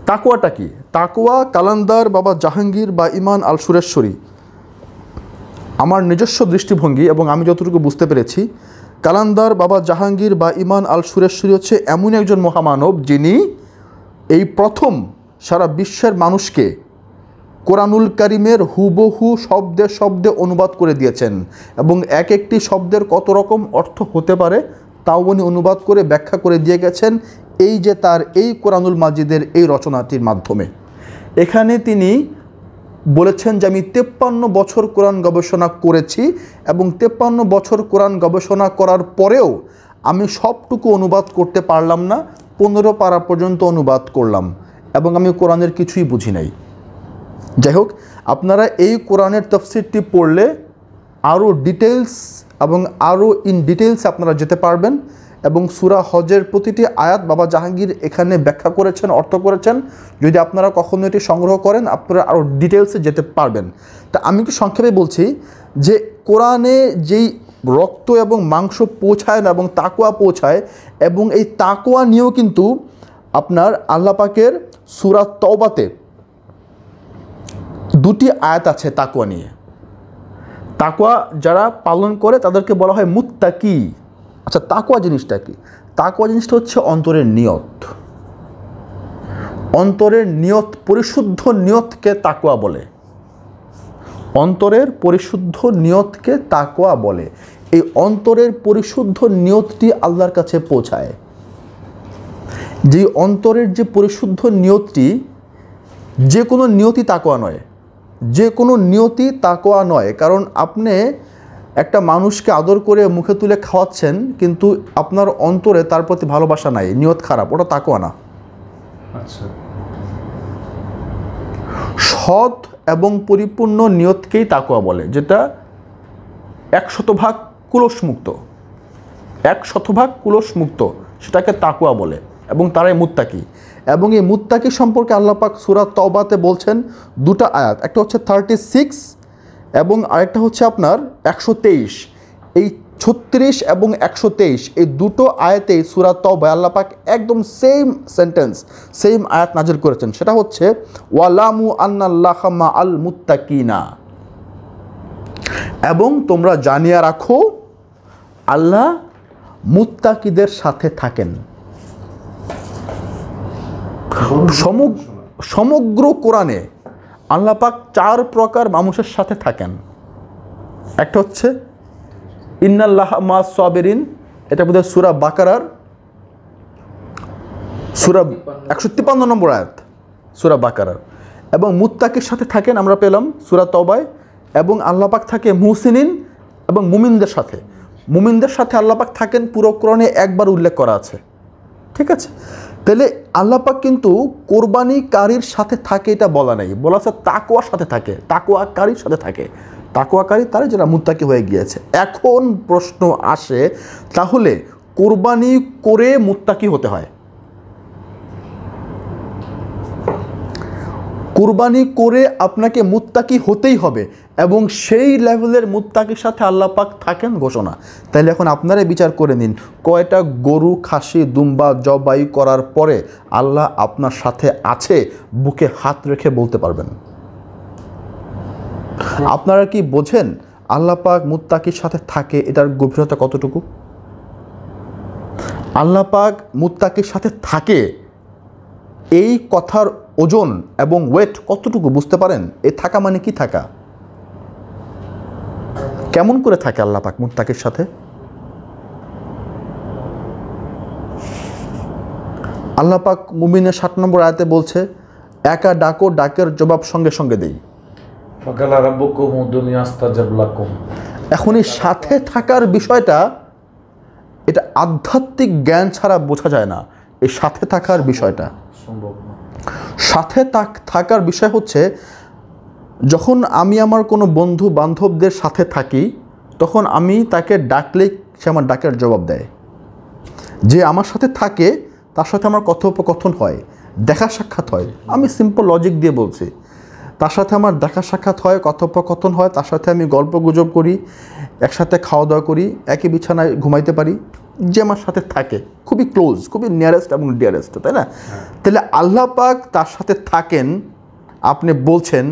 Speaker 2: তাকওয়াটা কি? তাকওয়া কালান্দার বাবা জাহাঙ্গীর বা ইমান আল সুরেশ্বরী, আমার নিজস্ব দৃষ্টিভঙ্গি এবং আমি যতটুকু বুঝতে পেরেছি, কালান্দার বাবা জাহাঙ্গীর বা ইমান আল সুরেশ্বরী হচ্ছে এমন একজন মহামানব যিনি এই প্রথম সারা বিশ্বের মানুষকে কোরআনুল কারিমের হুবহু শব্দে শব্দে অনুবাদ করে দিয়েছেন, এবং এক একটি শব্দের কত রকম অর্থ হতে পারে তাও উনি অনুবাদ করে ব্যাখ্যা করে দিয়ে গেছেন এই যে তার এই কোরআনুল মাজিদের এই রচনাটির মাধ্যমে। এখানে তিনি বলেছেন যে আমি 53 বছর কোরআন গবেষণা করেছি, এবং 53 বছর কোরআন গবেষণা করার পরেও আমি সবটুকু অনুবাদ করতে পারলাম না, 15 পারা পর্যন্ত অনুবাদ করলাম। এবং আমি কোরআনের কিছুই বুঝি নাই। যাই হোক, আপনারা এই কোরআনের তাফসীরটি পড়লে আরও ডিটেলস এবং আরও ইন ডিটেলস আপনারা যেতে পারবেন। এবং সূরা হজের প্রতিটি আয়াত বাবা জাহাঙ্গীর এখানে ব্যাখ্যা করেছেন, অর্থ করেছেন। যদি আপনারা কখনো এটি সংগ্রহ করেন আপনারা আরও ডিটেলসে যেতে পারবেন। তা আমি একটু সংক্ষেপে বলছি যে কোরআনে যেই রক্ত এবং মাংস পৌঁছায় না এবং তাকওয়া পৌঁছায়, এবং এই তাকওয়া নিয়েও কিন্তু আপনার আল্লাহ পাকের সূরা তওবাতে দুটি আয়াত আছে তাকওয়া নিয়ে। তাকওয়া যারা পালন করে তাদেরকে বলা হয় মুত্তাকি। আচ্ছা, তাকওয়া জিনিসটা কি? তাকওয়া জিনিসটা হচ্ছে অন্তরের নিয়ত। অন্তরের নিয়ত, পরিশুদ্ধ নিয়তকে তাকওয়া বলে। অন্তরের পরিশুদ্ধ নিয়তকে তাকওয়া বলে। এই অন্তরের পরিশুদ্ধ নিয়তটি আল্লাহর কাছে পৌঁছায়। যে অন্তরের যে পরিশুদ্ধ নিয়তটি, যে কোনো নিয়তি তাকওয়া নয়, যে কোনো নিয়তি তাকওয়া নয়। কারণ আপনি একটা মানুষকে আদর করে মুখে তুলে খাওয়াচ্ছেন, কিন্তু আপনার অন্তরে তার প্রতি ভালোবাসা নাই, নিয়ত খারাপ, ওটা তাকওয়া না।
Speaker 3: আচ্ছা,
Speaker 2: সৎ এবং পরিপূর্ণ নিয়তকেই তাকওয়া বলে, যেটা 100% কুলসমুক্ত, 100% কুলসমুক্ত, সেটাকে তাকওয়া বলে, এবং তারাই মুত্তাকি। এবং এই মুত্তাকি সম্পর্কে আল্লাহ পাক সূরা তওবাতে বলছেন দুটো আয়াত, একটা হচ্ছে 36 এবং আরেকটা হচ্ছে আপনার 123। এই 36 এবং 123 এই দুটো আয়াতেই সূরা তওবায় আল্লাহ পাক একদম সেম সেন্টেন্স, সেম আয়াত নাজিল করেছেন। সেটা হচ্ছে ওয়ালামু আন্নাল্লাহা মাআল মুত্তাকিনা, এবং তোমরা জানিয়ে রাখো আল্লাহ মুত্তাকিদের সাথে থাকেন। সমগ্র কোরআনে আল্লাহ পাক 4 প্রকার মানুষের সাথে থাকেন। একটা হচ্ছে ইন্নাল্লাহা মা'আস সাবিরিন, এটা বোধহয় সূরা বাকারার সূরা 153 নম্বর আয়াত, সূরা বাকারার। এবং মুত্তাকির সাথে থাকেন আমরা পেলাম সূরা তওবায়। এবং আল্লাহ পাক থাকে মুহসিনিন এবং মুমিনদের সাথে। মুমিনদের সাথে আল্লাহ পাক থাকেন পুরো কোরআনে একবার উল্লেখ করা আছে। ঠিক আছে, তাহলে আল্লাহ পাক কিন্তু কোরবানিকারীর সাথে থাকে এটা বলা নাই, বলা আছে তাকওয়ার সাথে থাকে, তাকওয়াকারীর সাথে থাকে। তাকওয়াকারী তারা যারা মুত্তাকি হয়ে গিয়েছে। এখন প্রশ্ন আসে, তাহলে কোরবানি করে মুত্তাকি হতে হয়? কুরবানি করে আপনাকে মুত্তাকি হতেই হবে, এবং সেই লেভেলের মুত্তাকির সাথে আল্লাহ পাক থাকেন ঘোষণা। তাহলে এখন আপনারা বিচার করে নিন, কয়টা গরু, খাসি, দুম্বা জবাই করার পরে আল্লাহ আপনার সাথে আছে বুকে হাত রেখে বলতে পারবেন? আপনারা কি বোঝেন আল্লাহ পাক মুত্তাকির সাথে থাকে এটার গভীরতা কতটুকু? আল্লাহ পাক মুত্তাকির সাথে থাকে এই কথার ওজন এবং ওয়েট কতটুকু বুঝতে পারেন? এই থাকা মানে কি থাকা? কেমন করে থাকে আল্লাহ পাক মুত্তাকির সাথে? আল্লাহ পাক মুমিনের 7 নম্বর আয়াতে বলছে, একা ডাকো, ডাকের জবাব সঙ্গে সঙ্গে দেই।
Speaker 4: ফাকালা রাব্বুকুম উদুনি আস্তাজাব লাকুম।
Speaker 2: এখন এই সাথে থাকার বিষয়টা, এটা আধ্যাত্মিক জ্ঞান ছাড়া বোঝা যায় না। এই সাথে থাকার বিষয়টা
Speaker 4: সম্ভব না।
Speaker 2: সাথে থাকার বিষয় হচ্ছে, যখন আমি আমার কোনো বন্ধু বান্ধবদের সাথে থাকি তখন আমি তাকে ডাকলেই সে আমার ডাকের জবাব দেয়। যে আমার সাথে থাকে তার সাথে আমার কথোপকথন হয়, দেখা সাক্ষাৎ হয়। আমি সিম্পল লজিক দিয়ে বলছি, তার সাথে আমার দেখা সাক্ষাৎ হয়, কথোপকথন হয়, তার সাথে আমি গল্প গুজব করি, একসাথে খাওয়া দাওয়া করি, একই বিছানায় ঘুমাইতে পারি। যে আমার সাথে থাকে, খুবই ক্লোজ, খুবই নিয়ারেস্ট এবং ডিয়ারেস্ট, তাই না? তাহলে আল্লাহ পাক তার সাথে থাকেন। আপনি বলছেন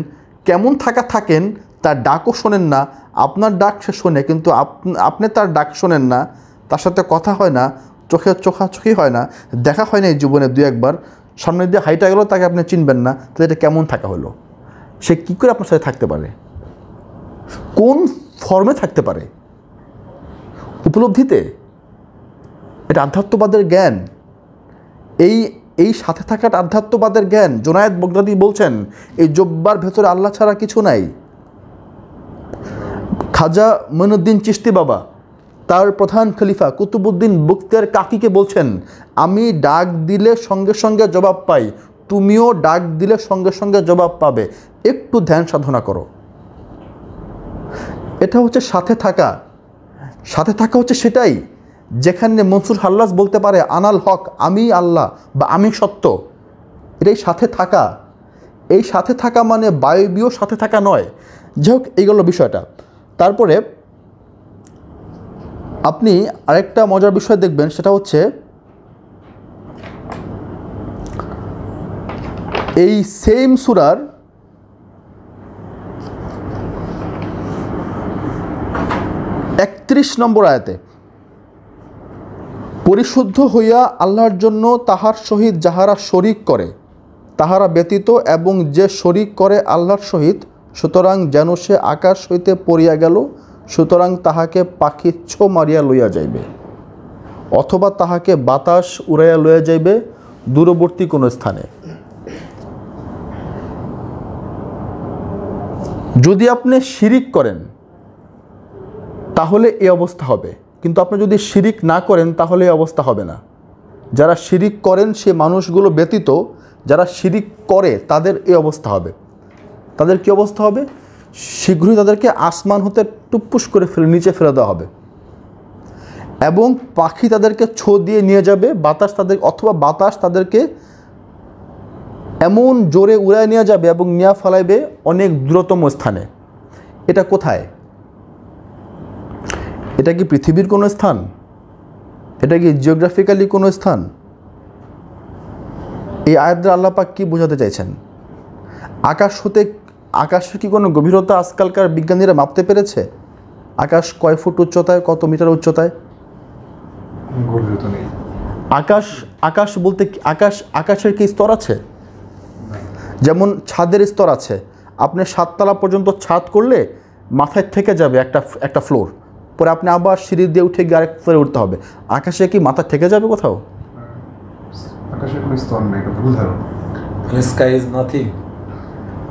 Speaker 2: কেমন থাকেন? তার ডাকও শোনেন না, আপনার ডাক সে শোনে, কিন্তু আপনি তার ডাক শোনেন না, তার সাথে কথা হয় না, চোখাচোখি হয় না, দেখা হয় না এই জীবনে 2-1 বার, সামনে দিয়ে হাইটা গেলেও তাকে আপনি চিনবেন না। তাহলে এটা কেমন থাকা হলো? সে কী করে আপনার সাথে থাকতে পারে? কোন ফর্মে থাকতে পারে? উপলব্ধিতে? এটা আধ্যাত্মবাদের জ্ঞান। এই সাথে থাকাটা আধ্যাত্মবাদের জ্ঞান। জুনায়েদ বাগদাদি বলছেন, এই জব্বার ভেতরে আল্লাহ ছাড়া কিছু নাই। খাজা মঈনুদ্দিন চিশতি বাবা তার প্রধান খলিফা কুতুবউদ্দিন বখতিয়ার কাকিকে বলছেন, আমি ডাক দিলে সঙ্গে সঙ্গে জবাব পাই, তুমিও ডাক দিলে সঙ্গে সঙ্গে জবাব পাবে। একটু ধ্যান সাধনা করো। এটা হচ্ছে সাথে থাকা। সাথে থাকা হচ্ছে সেটাই যেখানে মনসুর হাল্লাজ বলতে পারে আনাল হক, আমি আল্লাহ বা আমি সত্য। এটাই সাথে থাকা। এই সাথে থাকা মানে বায়বীয় সাথে থাকা নয়। যাই হোক, এইগুলো বিষয়টা। তারপরে আপনি আরেকটা মজার বিষয় দেখবেন, সেটা হচ্ছে এই সেম সূরার 31 নম্বর আয়াতে, পরিশুদ্ধ হইয়া আল্লাহর জন্য তাহার সহিত যাহারা শরিক করে তাহারা ব্যতীত, এবং যে শরিক করে আল্লাহর সহিত, সুতরাং যেন সে আকাশ হইতে পড়িয়া গেল, সুতরাং তাহাকে পাখি ছো মারিয়া লইয়া যাইবে, অথবা তাহাকে বাতাস উড়াইয়া লইয়া যাইবে দূরবর্তী কোনো স্থানে। যদি আপনি শিরিক করেন তাহলে এই অবস্থা হবে, কিন্তু আপনি যদি শিরিক না করেন তাহলে এই অবস্থা হবে না। যারা শিরিক করেন সে মানুষগুলো ব্যতীত যারা শিরিক করে তাদের এই অবস্থা হবে। তাদের কী অবস্থা হবে? শীঘ্রই তাদেরকে আসমান হতে টুপ্পুস করে নিচে ফেলে দেওয়া হবে, এবং পাখি তাদেরকে ছো দিয়ে নিয়ে যাবে, অথবা বাতাস তাদেরকে এমন জোরে উড়ায় নিয়ে যাবে এবং নিয়ে ফেলাইবে অনেক দূরতম স্থানে। এটা কোথায়? এটা কি পৃথিবীর কোনো স্থান? এটা কি জিওগ্রাফিক্যালি কোনো স্থান? এই আয়াত দ্বারা আল্লাহ পাক কী বোঝাতে চাইছেন? আকাশের কি কোনো গভীরতা আজকালকার বিজ্ঞানীরা মাপতে পেরেছে? আকাশ কয় ফুট উচ্চতায়, কত মিটার উচ্চতায়?
Speaker 3: গভীরতা নেই।
Speaker 2: আকাশ বলতে আকাশের কি স্তর আছে? যেমন ছাদের স্তর আছে। আপনি 7 তলা পর্যন্ত ছাদ করলে মাথায় থেকে যাবে একটা ফ্লোর, পরে আপনি আবার সিঁড়ি দিয়ে উঠে গিয়ে আরেক ফ্লোরে উঠতে হবে। আকাশে কি মাথা থেকে যাবে কোথাও?
Speaker 3: আকাশের কোনো স্তর নেই, এটা ভুল ধারণা।
Speaker 4: Sky is nothing.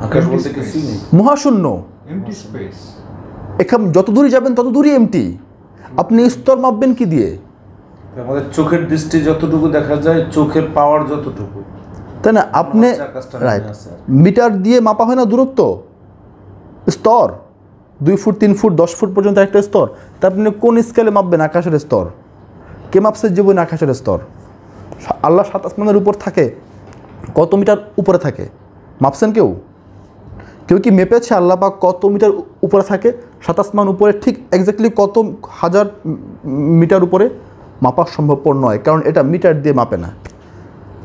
Speaker 4: আকাশ বলতে কিছুই নেই,
Speaker 2: মহাশূন্য,
Speaker 3: এমটি স্পেস।
Speaker 2: এখানে যত দূরে যাবেন তত দূরই এমটি। আপনি স্তর মাপবেন কি দিয়ে?
Speaker 4: আমাদের চোখের দৃষ্টি যতটুকু দেখা যায়, চোখের পাওয়ার যতটুকু,
Speaker 2: তাই না? আপনি রাইট, মিটার দিয়ে মাপা হয় না দূরত্ব, স্তর 2 ফুট 3 ফুট 10 ফুট পর্যন্ত একটা স্তর। তা আপনি কোন স্কেলে মাপবেন আকাশের স্তর? কে মাপছে জীবনে আকাশের স্তর? আল্লাহ 7 আসমানের উপর থাকে, কত মিটার উপরে থাকে মাপছেন কেউ? কেউ কি মেপেছে আল্লাহ পাক কত মিটার উপরে থাকে? 7 আসমান উপরে ঠিক এক্স্যাক্টলি কত হাজার মিটার উপরে? মাপা সম্ভবপর নয়, কারণ এটা মিটার দিয়ে মাপে না।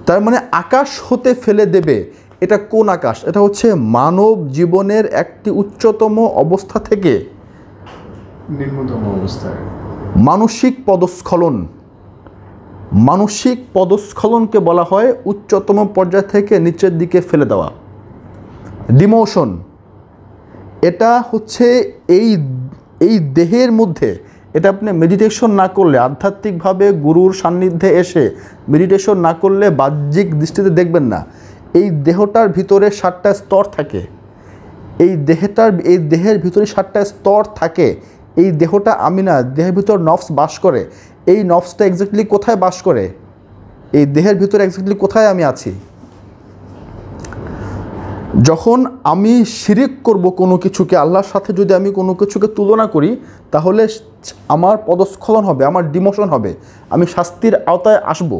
Speaker 2: তার মানে আকাশ হতে ফেলে দেবে। এটা কোন আকাশ? এটা হচ্ছে মানব জীবনের একটি উচ্চতম অবস্থা থেকে
Speaker 3: নিম্নতম অবস্থায়
Speaker 2: মানসিক পদস্খলন। মানসিক পদস্খলনকে বলা হয় উচ্চতম পর্যায় থেকে নিচের দিকে ফেলে দেওয়া, ডিমোশন। এটা হচ্ছে এই দেহের মধ্যে। এটা আপনি মেডিটেশন না করলে, আধ্যাত্মিকভাবে গুরুর সান্নিধ্যে এসে মেডিটেশন না করলে বাহ্যিক দৃষ্টিতে দেখবেন না। এই দেহটার ভিতরে 7টা স্তর থাকে। এই দেহের ভিতরে 7টা স্তর থাকে। এই দেহটা আমি না, দেহের ভিতর নফস বাস করে। এই নফসটা এক্স্যাক্টলি কোথায় বাস করে? এই দেহের ভিতরে এক্স্যাক্টলি কোথায় আমি আছি? যখন আমি শিরিক করব কোনো কিছুকে, আল্লাহর সাথে যদি আমি কোনো কিছুকে তুলনা করি, তাহলে আমার পদস্খলন হবে, আমার ডিমোশন হবে, আমি শাস্তির আওতায় আসব।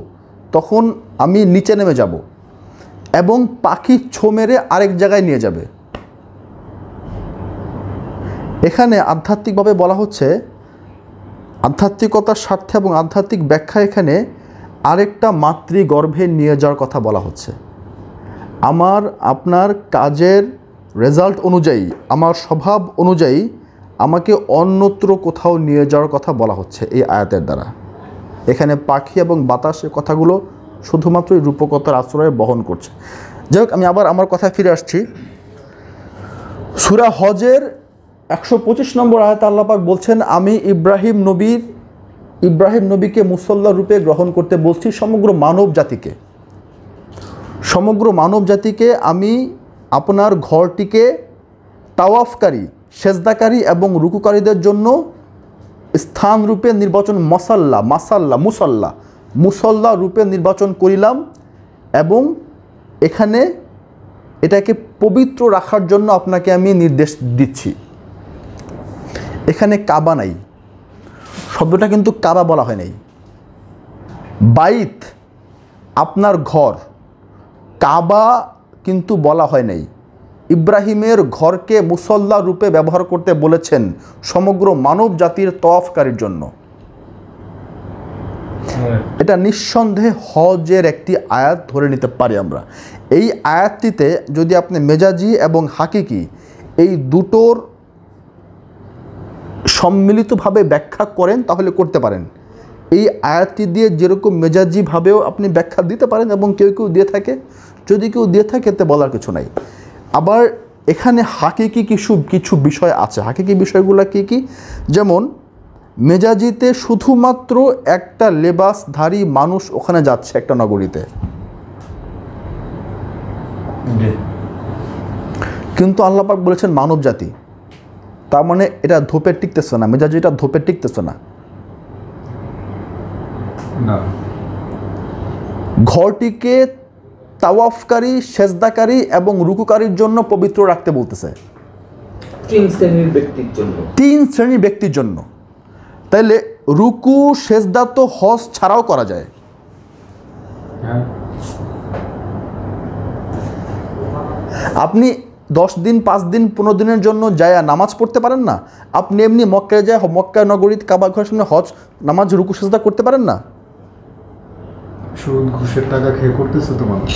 Speaker 2: তখন আমি নিচে নেমে যাব এবং পাখি ছো মেরে আরেক জায়গায় নিয়ে যাবে। এখানে আধ্যাত্মিকভাবে বলা হচ্ছে, আধ্যাত্মিকতার স্বার্থে এবং আধ্যাত্মিক ব্যাখ্যা, এখানে আরেকটা মাতৃগর্ভে নিয়ে যাওয়ার কথা বলা হচ্ছে। আপনার কাজের রেজাল্ট অনুযায়ী, আমার স্বভাব অনুযায়ী আমাকে অন্যত্র কোথাও নিয়ে যাওয়ার কথা বলা হচ্ছে এই আয়াতের দ্বারা। এখানে পাখি এবং বাতাসের কথাগুলো শুধুমাত্রই রূপকতার আশ্রয়ে বহন করছে। যাই হোক, আমি আবার আমার কথায় ফিরে আসছি। সূরা হজের 125 নম্বর আয়াতে আল্লাহ পাক বলছেন, আমি ইব্রাহিম নবীকে মুসল্লা রূপে গ্রহণ করতে বলছি সমগ্র মানব জাতিকে আমি আপনার ঘরটিকে তাওয়াফকারী, সেজদাকারী এবং রুকুকারীদের জন্য স্থানরূপে নির্বাচন, মুসল্লা রূপে নির্বাচন করিলাম, এবং এখানে এটাকে পবিত্র রাখার জন্য আপনাকে আমি নির্দেশ দিচ্ছি। এখানে কাবা নাই, শব্দটা কিন্তু কাবা বলা হয় নাই। বাইত আপনার ঘর, কাবা কিন্তু বলা হয় নাই। ইব্রাহিমের ঘরকে মুসল্লা রূপে ব্যবহার করতে বলেছেন সমগ্র মানব জাতির তওয়াফকারীর জন্য। এটা নিঃসন্দেহে হজের একটি আয়াত ধরে নিতে পারি আমরা। এই আয়াতটিতে যদি আপনি মেজাজি এবং হাকিকি এই দুটোর সম্মিলিতভাবে ব্যাখ্যা করেন তাহলে করতে পারেন। এই আয়াতটি দিয়ে যেরকম মেজাজিভাবেও আপনি ব্যাখ্যা দিতে পারেন এবং কেউ কেউ দিয়ে থাকে, যদি কেউ দিয়ে থাকে এতে বলার কিছু নাই। আবার এখানে হাকিকি কিছু বিষয় আছে। হাকিকি বিষয়গুলো কী কী? যেমন মেজাজিতে শুধুমাত্র একটা লেবাসধারী মানুষ ওখানে যাচ্ছে একটা নগরীতে, কিন্তু আল্লাহ পাক বলেছেন মানব জাতি। তার মানে এটা ধোপে টিকতেছে না, মেজাজিটা ধোপে টিকতেছে না। ঘরটিকে তাওয়াফকারী, সেজদাকারী এবং রুকুকারীর জন্য পবিত্র রাখতে বলতেছে,
Speaker 5: 3 শ্রেণীর ব্যক্তির জন্য।
Speaker 2: 3 শ্রেণীর ব্যক্তির জন্য। তাইলে রুকু সেজদা তো হজ ছাড়াও করা যায়। আপনি 10 দিন, 5 দিন, 15 দিনের জন্য যায় নামাজ পড়তে পারেন না? আপনি এমনি মক্কায় যায়, মক্কা নগরীতে কাবা ঘরের সামনে হজ নামাজ রুকু সেজদা করতে পারেন না?
Speaker 6: সুদ ঘুষের টাকা খেয়ে করতেছে তো মানুষ।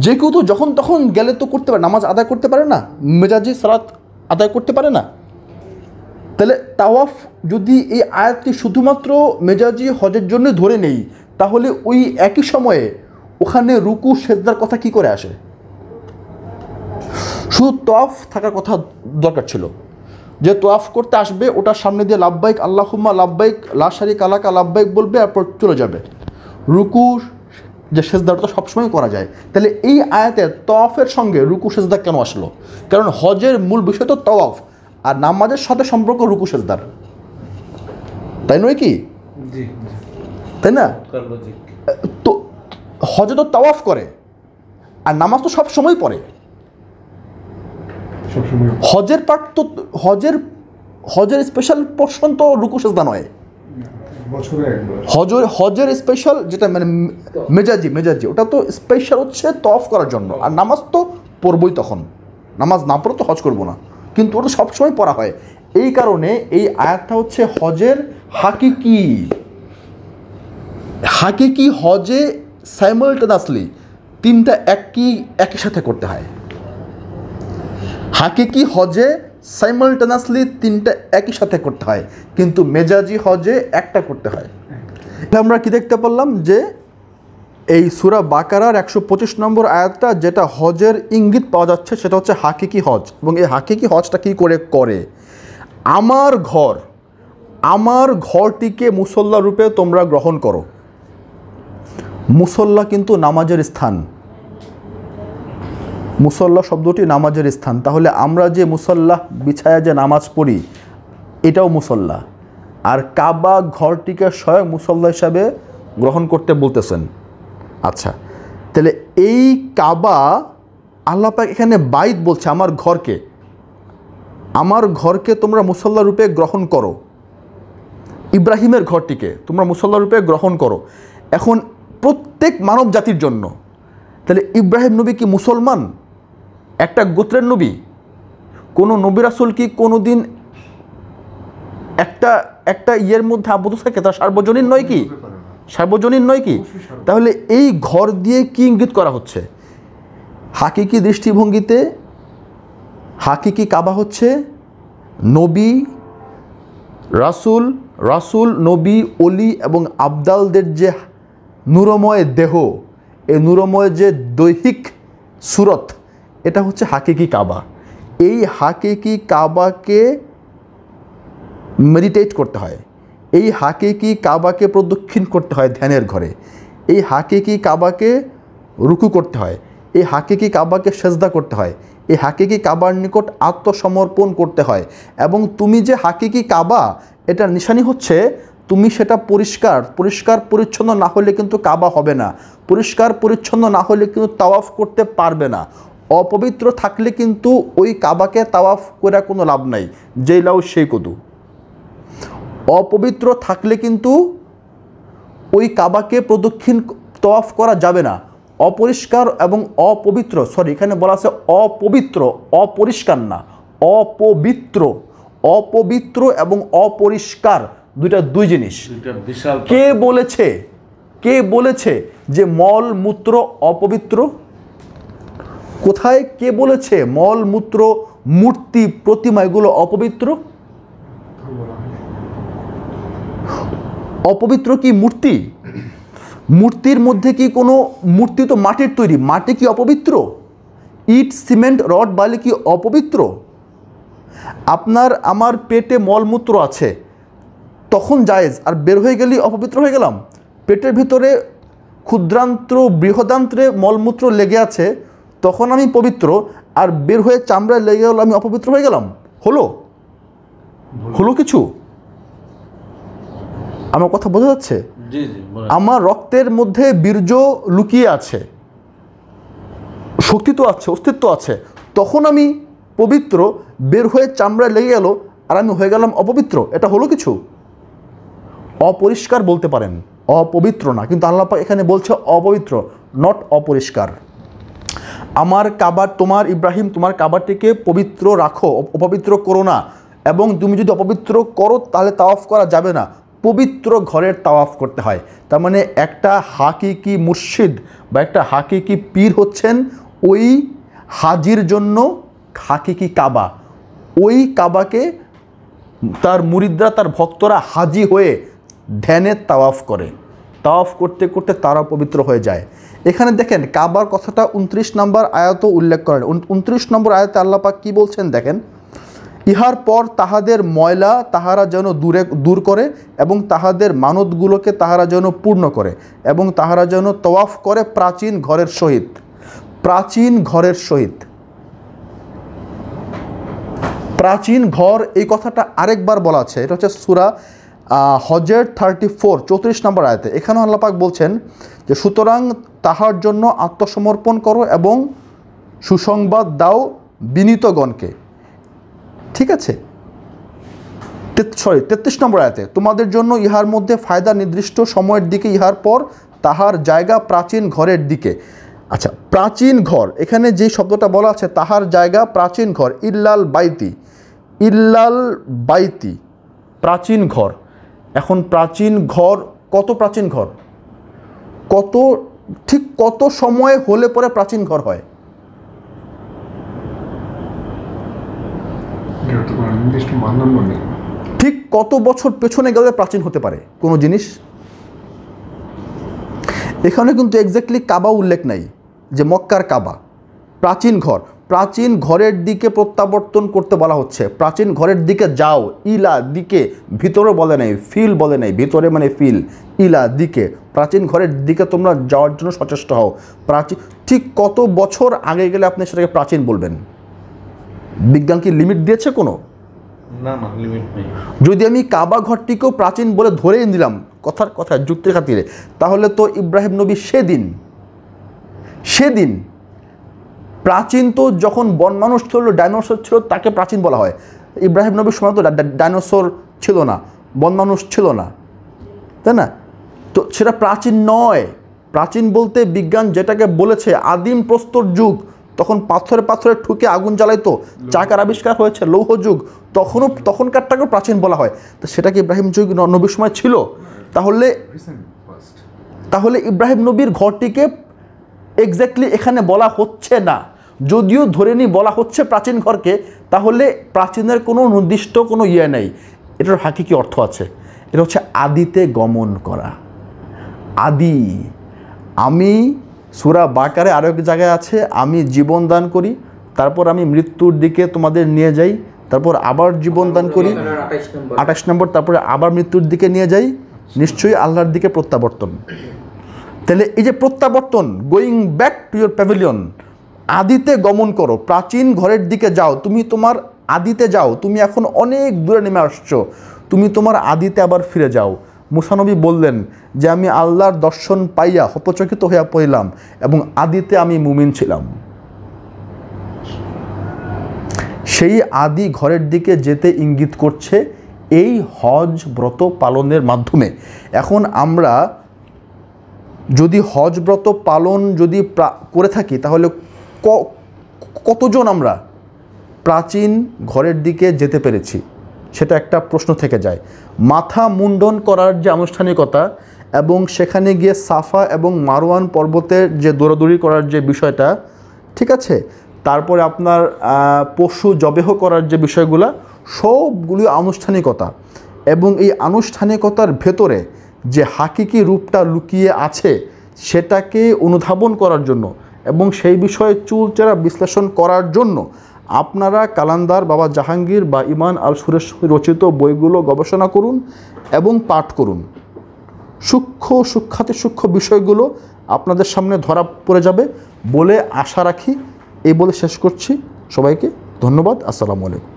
Speaker 2: যে কেউ তো যখন তখন গেলে তো করতে পারে, নামাজ আদায় করতে পারে না, মেজাজি সালাত আদায় করতে পারে না। তাহলে তাওয়াফ যদি এই আয়াতটি শুধুমাত্র মেজাজি হজের জন্য ধরে নেই, তাহলে ওই একই সময়ে ওখানে রুকু সেজদার কথা কি করে আসে? শুধু তওয়াফ থাকার কথা দরকার ছিল, যে তওয়াফ করতে আসবে ওটার সামনে দিয়ে লাব্বাইক আল্লাহুম্মা লাব্বাইক লা শারিকা লাকা লাব্বাইক বলবে, তারপর চলে যাবে। রুকু যে সেজদাটা তো সবসময় করা যায়, তাহলে এই আয়াতে তওয়াফের সঙ্গে রুকু সেজদা কেন আসলো? কারণ হজের মূল বিষয় তো তওয়াফ, আর নামাজের সাথে সম্পর্ক রুকু সেজদার, তাই নয় কি? তাই না? তো হজে তো তাওয়াফ করে, আর নামাজ তো সব সময় পড়ে। হজের পার্ট তো হজের স্পেশাল পোর্শন তো রুকু সেজদা নয়, হজের স্পেশাল যেটা মানে মেজাজি ওটা তো স্পেশাল হচ্ছে তওয়াফ করার জন্য, আর নামাজ তো পড়বই। তখন নামাজ না পড়ে তো হজ করবো না, কিন্তু ওটা সবসময় পড়া হয়। এই কারণে এই আয়াতটা হচ্ছে হজের হাকিকি হজে সাইমালটেনাসলি 3টা একই সাথে করতে হয়। হাকিকি হজে সাইমালটেনাসলি 3টা একই সাথে করতে হয়, কিন্তু মেজাজি হজে একটা করতে হয়। আমরা কি দেখতে পারলাম যে এই সূরা বাকারার 125 নম্বর আয়াতটা যেটা হজের ইঙ্গিত পাওয়া যাচ্ছে সেটা হচ্ছে হাকিকি হজ। এবং এই হাকিকি হজটা কী করে? আমার ঘরটিকে মুসল্লা রূপে তোমরা গ্রহণ করো। মুসল্লা কিন্তু নামাজের স্থান, মুসল্লা শব্দটি নামাজের স্থান। তাহলে আমরা যে মুসল্লা বিছায়া যে নামাজ পড়ি এটাও মুসল্লা, আর কাবা ঘরটিকে স্বয়ং মুসল্লা হিসাবে গ্রহণ করতে বলতেছেন। আচ্ছা, তাহলে এই কাবা আল্লাহ পাক এখানে বাইত বলছে, আমার ঘরকে তোমরা মুসল্লা রূপে গ্রহণ করো, ইব্রাহিমের ঘরটিকে তোমরা মুসল্লা রূপে গ্রহণ করো। এখন প্রত্যেক মানব জাতির জন্য, তাহলে ইব্রাহিম নবী কি মুসলমান, একটা গোত্রের নবী? কোনো নবী রাসূল কি কোনো দিন একটা ইয়ের মধ্যে আবদ্ধ থাকে? তার সার্বজনীন নয় কি? সার্বজনীন নয় কি? তাহলে এই ঘর দিয়ে কি ইঙ্গিত করা হচ্ছে? হাকিকি দৃষ্টিভঙ্গিতে হাকিকি কাবা হচ্ছে নবী, রাসূল, নবী, অলি এবং আবদালদের যে নূরময় দেহ, এই নূরময় যে দৈহিক সুরত, এটা হচ্ছে হাকিকি কাবা। এই হাকিকি কাবাকে মেডিটেট করতে হয়, এই হাকিকি কাবাকে প্রদক্ষিণ করতে হয় ধ্যানের ঘরে, এই হাকিকি কাবাকে রুকু করতে হয়, এই হাকিকি কাবাকে সেজদা করতে হয়, এই হাকিকি কাবার নিকট আত্মসমর্পণ করতে হয়। এবং তুমি যে হাকিকি কাবা, এটার নিশানি হচ্ছে তুমি সেটা পরিষ্কার পরিচ্ছন্ন না হলে কিন্তু কাবা হবে না, পরিষ্কার পরিচ্ছন্ন না হলে কিন্তু তাওয়াফ করতে পারবে না। অপবিত্র থাকলে কিন্তু ওই কাবাকে তাওয়াফ করে কোনো লাভ নাই, যেই লাউ সেই কদু। অপবিত্র থাকলে কিন্তু ওই কাবাকে প্রদক্ষিণ তাওয়াফ করা যাবে না। অপরিষ্কার এবং অপবিত্র, এখানে বলা আছে অপবিত্র, অপরিষ্কার না, অপবিত্র। অপবিত্র এবং অপরিষ্কার দুই জিনিস।
Speaker 4: বিশাল
Speaker 2: কে বলেছে যে মল মূত্র অপবিত্র? কোথায় কে বলেছে মল মূত্র, মূর্তি, প্রতিমা এগুলো অপবিত্র? অপবিত্র কি মূর্তি? মূর্তির মধ্যে কি কোনো, মূর্তি তো মাটির তৈরি, মাটি কি অপবিত্র? ইট, সিমেন্ট, রড, বালি কি অপবিত্র? আপনার আমার পেটে মলমূত্র আছে তখন জায়েজ, আর বের হয়ে গেলেই অপবিত্র হয়ে গেলাম। পেটের ভিতরে ক্ষুদ্রান্ত্র বৃহদান্ত্রে মলমূত্র লেগে আছে তখন আমি পবিত্র, আর বের হয়ে চামড়ায় লেগে গেল আমি অপবিত্র হয়ে গেলাম। হলো কিছু? আমার কথা বোঝা যাচ্ছে? আমার রক্তের মধ্যে বীর্য লুকিয়ে আছে, শক্তি তো আছে, অস্তিত্ব আছে, তখন আমি পবিত্র, বের হয়ে চামড়ায় লেগে গেল আর আমি হয়ে গেলাম অপবিত্র। এটা হলো কিছু? অপরিষ্কার বলতে পারেন, অপবিত্র না, কিন্তু আল্লাহ পাক এখানে বলছে অপবিত্র, নট অপরিষ্কার। আমার কাবা, তোমার ইব্রাহিম তোমার কাবাটিকে পবিত্র রাখো, অপবিত্র করো না। এবং তুমি যদি অপবিত্র করো তাহলে তাওয়াফ করা যাবে না, পবিত্র ঘরের তাওয়াফ করতে হয়। তার মানে একটা হাকিকি মুর্শিদ বা একটা হাকিকি পীর হচ্ছেন ওই হাজির জন্য হাকিকি কাবা। ওই কাবাকে তার মুরিদরা, তার ভক্তরা হাজি হয়ে ধ্যানে তাওয়াফ করে, তাওয়াফ করতে করতে তারা পবিত্র হয়ে যায়। এখানে দেখেন কাবার কথাটা 29 নম্বর আয়াতও উল্লেখ করেন। 29 নম্বর আয়াতে আল্লাহ পাক কী বলছেন দেখেন, ইহার পর তাহাদের ময়লা তাহারা যেন দূর করে এবং তাহাদের মানতগুলোকে তাহারা যেন পূর্ণ করে এবং তাহারা যেন তওয়াফ করে প্রাচীন ঘরের সহিত। প্রাচীন ঘরের সহিত, প্রাচীন ঘর, এই কথাটা আরেকবার বলা আছে। এটা হচ্ছে সূরা হজের 34 34 নম্বর আয়াতে। এখানেও আল্লাহ পাক বলছেন যে সুতরাং তাহার জন্য আত্মসমর্পণ করো এবং সুসংবাদ দাও বিনীতগণকে। ঠিক আছে, 33 নম্বর আয়াতে, তোমাদের জন্য ইহার মধ্যে ফায়দা নির্দিষ্ট সময়ের দিকে, ইহার পর তাহার জায়গা প্রাচীন ঘরের দিকে। আচ্ছা, প্রাচীন ঘর, এখানে যে শব্দটা বলা আছে তাহার জায়গা প্রাচীন ঘর, ইল্লাল বাইতি, প্রাচীন ঘর। এখন প্রাচীন ঘর, কত প্রাচীন ঘর, কত সময় হলে পরে প্রাচীন ঘর হয়? ঠিক কত বছর পেছনে গেলে প্রাচীন হতে পারে কোনো জিনিস? এখানে কিন্তু এক্স্যাক্টলি কাবা উল্লেখ নাই যে মক্কার কাবা। প্রাচীন ঘর, প্রাচীন ঘরের দিকে প্রত্যাবর্তন করতে বলা হচ্ছে। প্রাচীন ঘরের দিকে যাও, ইলা দিকে, ভিতরে বলে নাই, ফিল বলে নাই, ভিতরে মানে ফিল, ইলা দিকে, প্রাচীন ঘরের দিকে তোমরা যাওয়ার জন্য সচেষ্ট হও। প্রাচীন, ঠিক কত বছর আগে গেলে আপনি সেটাকে প্রাচীন বলবেন? বিজ্ঞান কি লিমিট দিয়েছে কোনো?
Speaker 4: না, লিমিট নেই।
Speaker 2: যদি আমি কাবা ঘরটিকেও প্রাচীন বলে ধরেই নিলাম কথা যুক্তির খাতিরে, তাহলে তো ইব্রাহিম নবী সেদিন প্রাচীন, তো যখন বন মানুষ ছিল, ডাইনোসর ছিল, তাকে প্রাচীন বলা হয়। ইব্রাহিম নবীর সময় তো ডাইনোসর ছিল না, বন মানুষ ছিল না, তাই না? তো সেটা প্রাচীন নয়। প্রাচীন বলতে বিজ্ঞান যেটাকে বলেছে আদিম প্রস্তর যুগ, তখন পাথরে ঠুকে আগুন জ্বালাইতো, চাকার আবিষ্কার হয়েছে, লৌহ যুগ, তখনকারটাকেও প্রাচীন বলা হয়। তো সেটা কি ইব্রাহিম যুগ নবীর সময় ছিল? তাহলে ইব্রাহিম নবীর ঘরটিকে এক্স্যাক্টলি এখানে বলা হচ্ছে না, যদিও ধরে নিই বলা হচ্ছে প্রাচীন ঘরকে, তাহলে প্রাচীনের কোনো নির্দিষ্ট কোনো ইয়ে নেই। এটার হাকিকি অর্থ আছে, এটা হচ্ছে আদিতে গমন করা। আদি, আমি সূরা বাকারে আরও এক জায়গায় আছে, আমি জীবন দান করি, তারপর আমি মৃত্যুর দিকে তোমাদের নিয়ে যাই, তারপর আবার জীবন দান করি, 28 নম্বর, তারপরে আবার মৃত্যুর দিকে নিয়ে যাই, নিশ্চয়ই আল্লাহর দিকে প্রত্যাবর্তন। তাহলে এই যে প্রত্যাবর্তন, going back to your pavilion, আদিতে গমন করো, প্রাচীন ঘরের দিকে যাও, তুমি তোমার আদিতে যাও। তুমি এখন অনেক দূরে নেমে আসছো, তুমি তোমার আদিতে আবার ফিরে যাও। মুসা নবী বললেন যে আমি আল্লাহর দর্শন পাইয়া হতচকিত হইয়া পড়িলাম এবং আদিতে আমি মুমিন ছিলাম। সেই আদি ঘরের দিকে যেতে ইঙ্গিত করছে এই হজ ব্রত পালনের মাধ্যমে। এখন আমরা যদি হজ ব্রত পালন যদি করে থাকি তাহলে কতজন আমরা প্রাচীন ঘরের দিকে যেতে পেরেছি সেটা একটা প্রশ্ন থেকে যায়। মাথা মুন্ডন করার যে আনুষ্ঠানিকতা এবং সেখানে গিয়ে সাফা এবং মারওয়ান পর্বতের যে দৌড়াদৌড়ি করার যে বিষয়টা, ঠিক আছে, তারপরে আপনার পশু জবেহ করার যে বিষয়গুলো, সবগুলি আনুষ্ঠানিকতা, এবং এই আনুষ্ঠানিকতার ভেতরে যে হাকিকি রূপটা লুকিয়ে আছে সেটাকে অনুধাবন করার জন্য এবং সেই বিষয়ে চুলচেরা বিশ্লেষণ করার জন্য আপনারা কালান্দার বাবা জাহাঙ্গীর বা ইমান আল সুরেশ রচিত বইগুলো গবেষণা করুন এবং পাঠ করুন। সূক্ষ্ম বিষয়গুলো আপনাদের সামনে ধরা পড়ে যাবে বলে আশা রাখি। এই বলে শেষ করছি। সবাইকে ধন্যবাদ। আসসালামু আলাইকুম।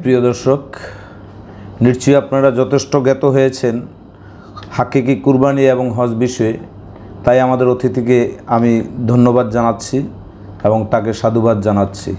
Speaker 1: প্রিয় দর্শক, নিশ্চয়ই আপনারা যথেষ্ট জ্ঞাত হয়েছেন হাকিকি কুরবানি এবং হজ বিষয়ে। তাই আমাদের অতিথিকে আমি ধন্যবাদ জানাচ্ছি এবং তাকে সাধুবাদ জানাচ্ছি।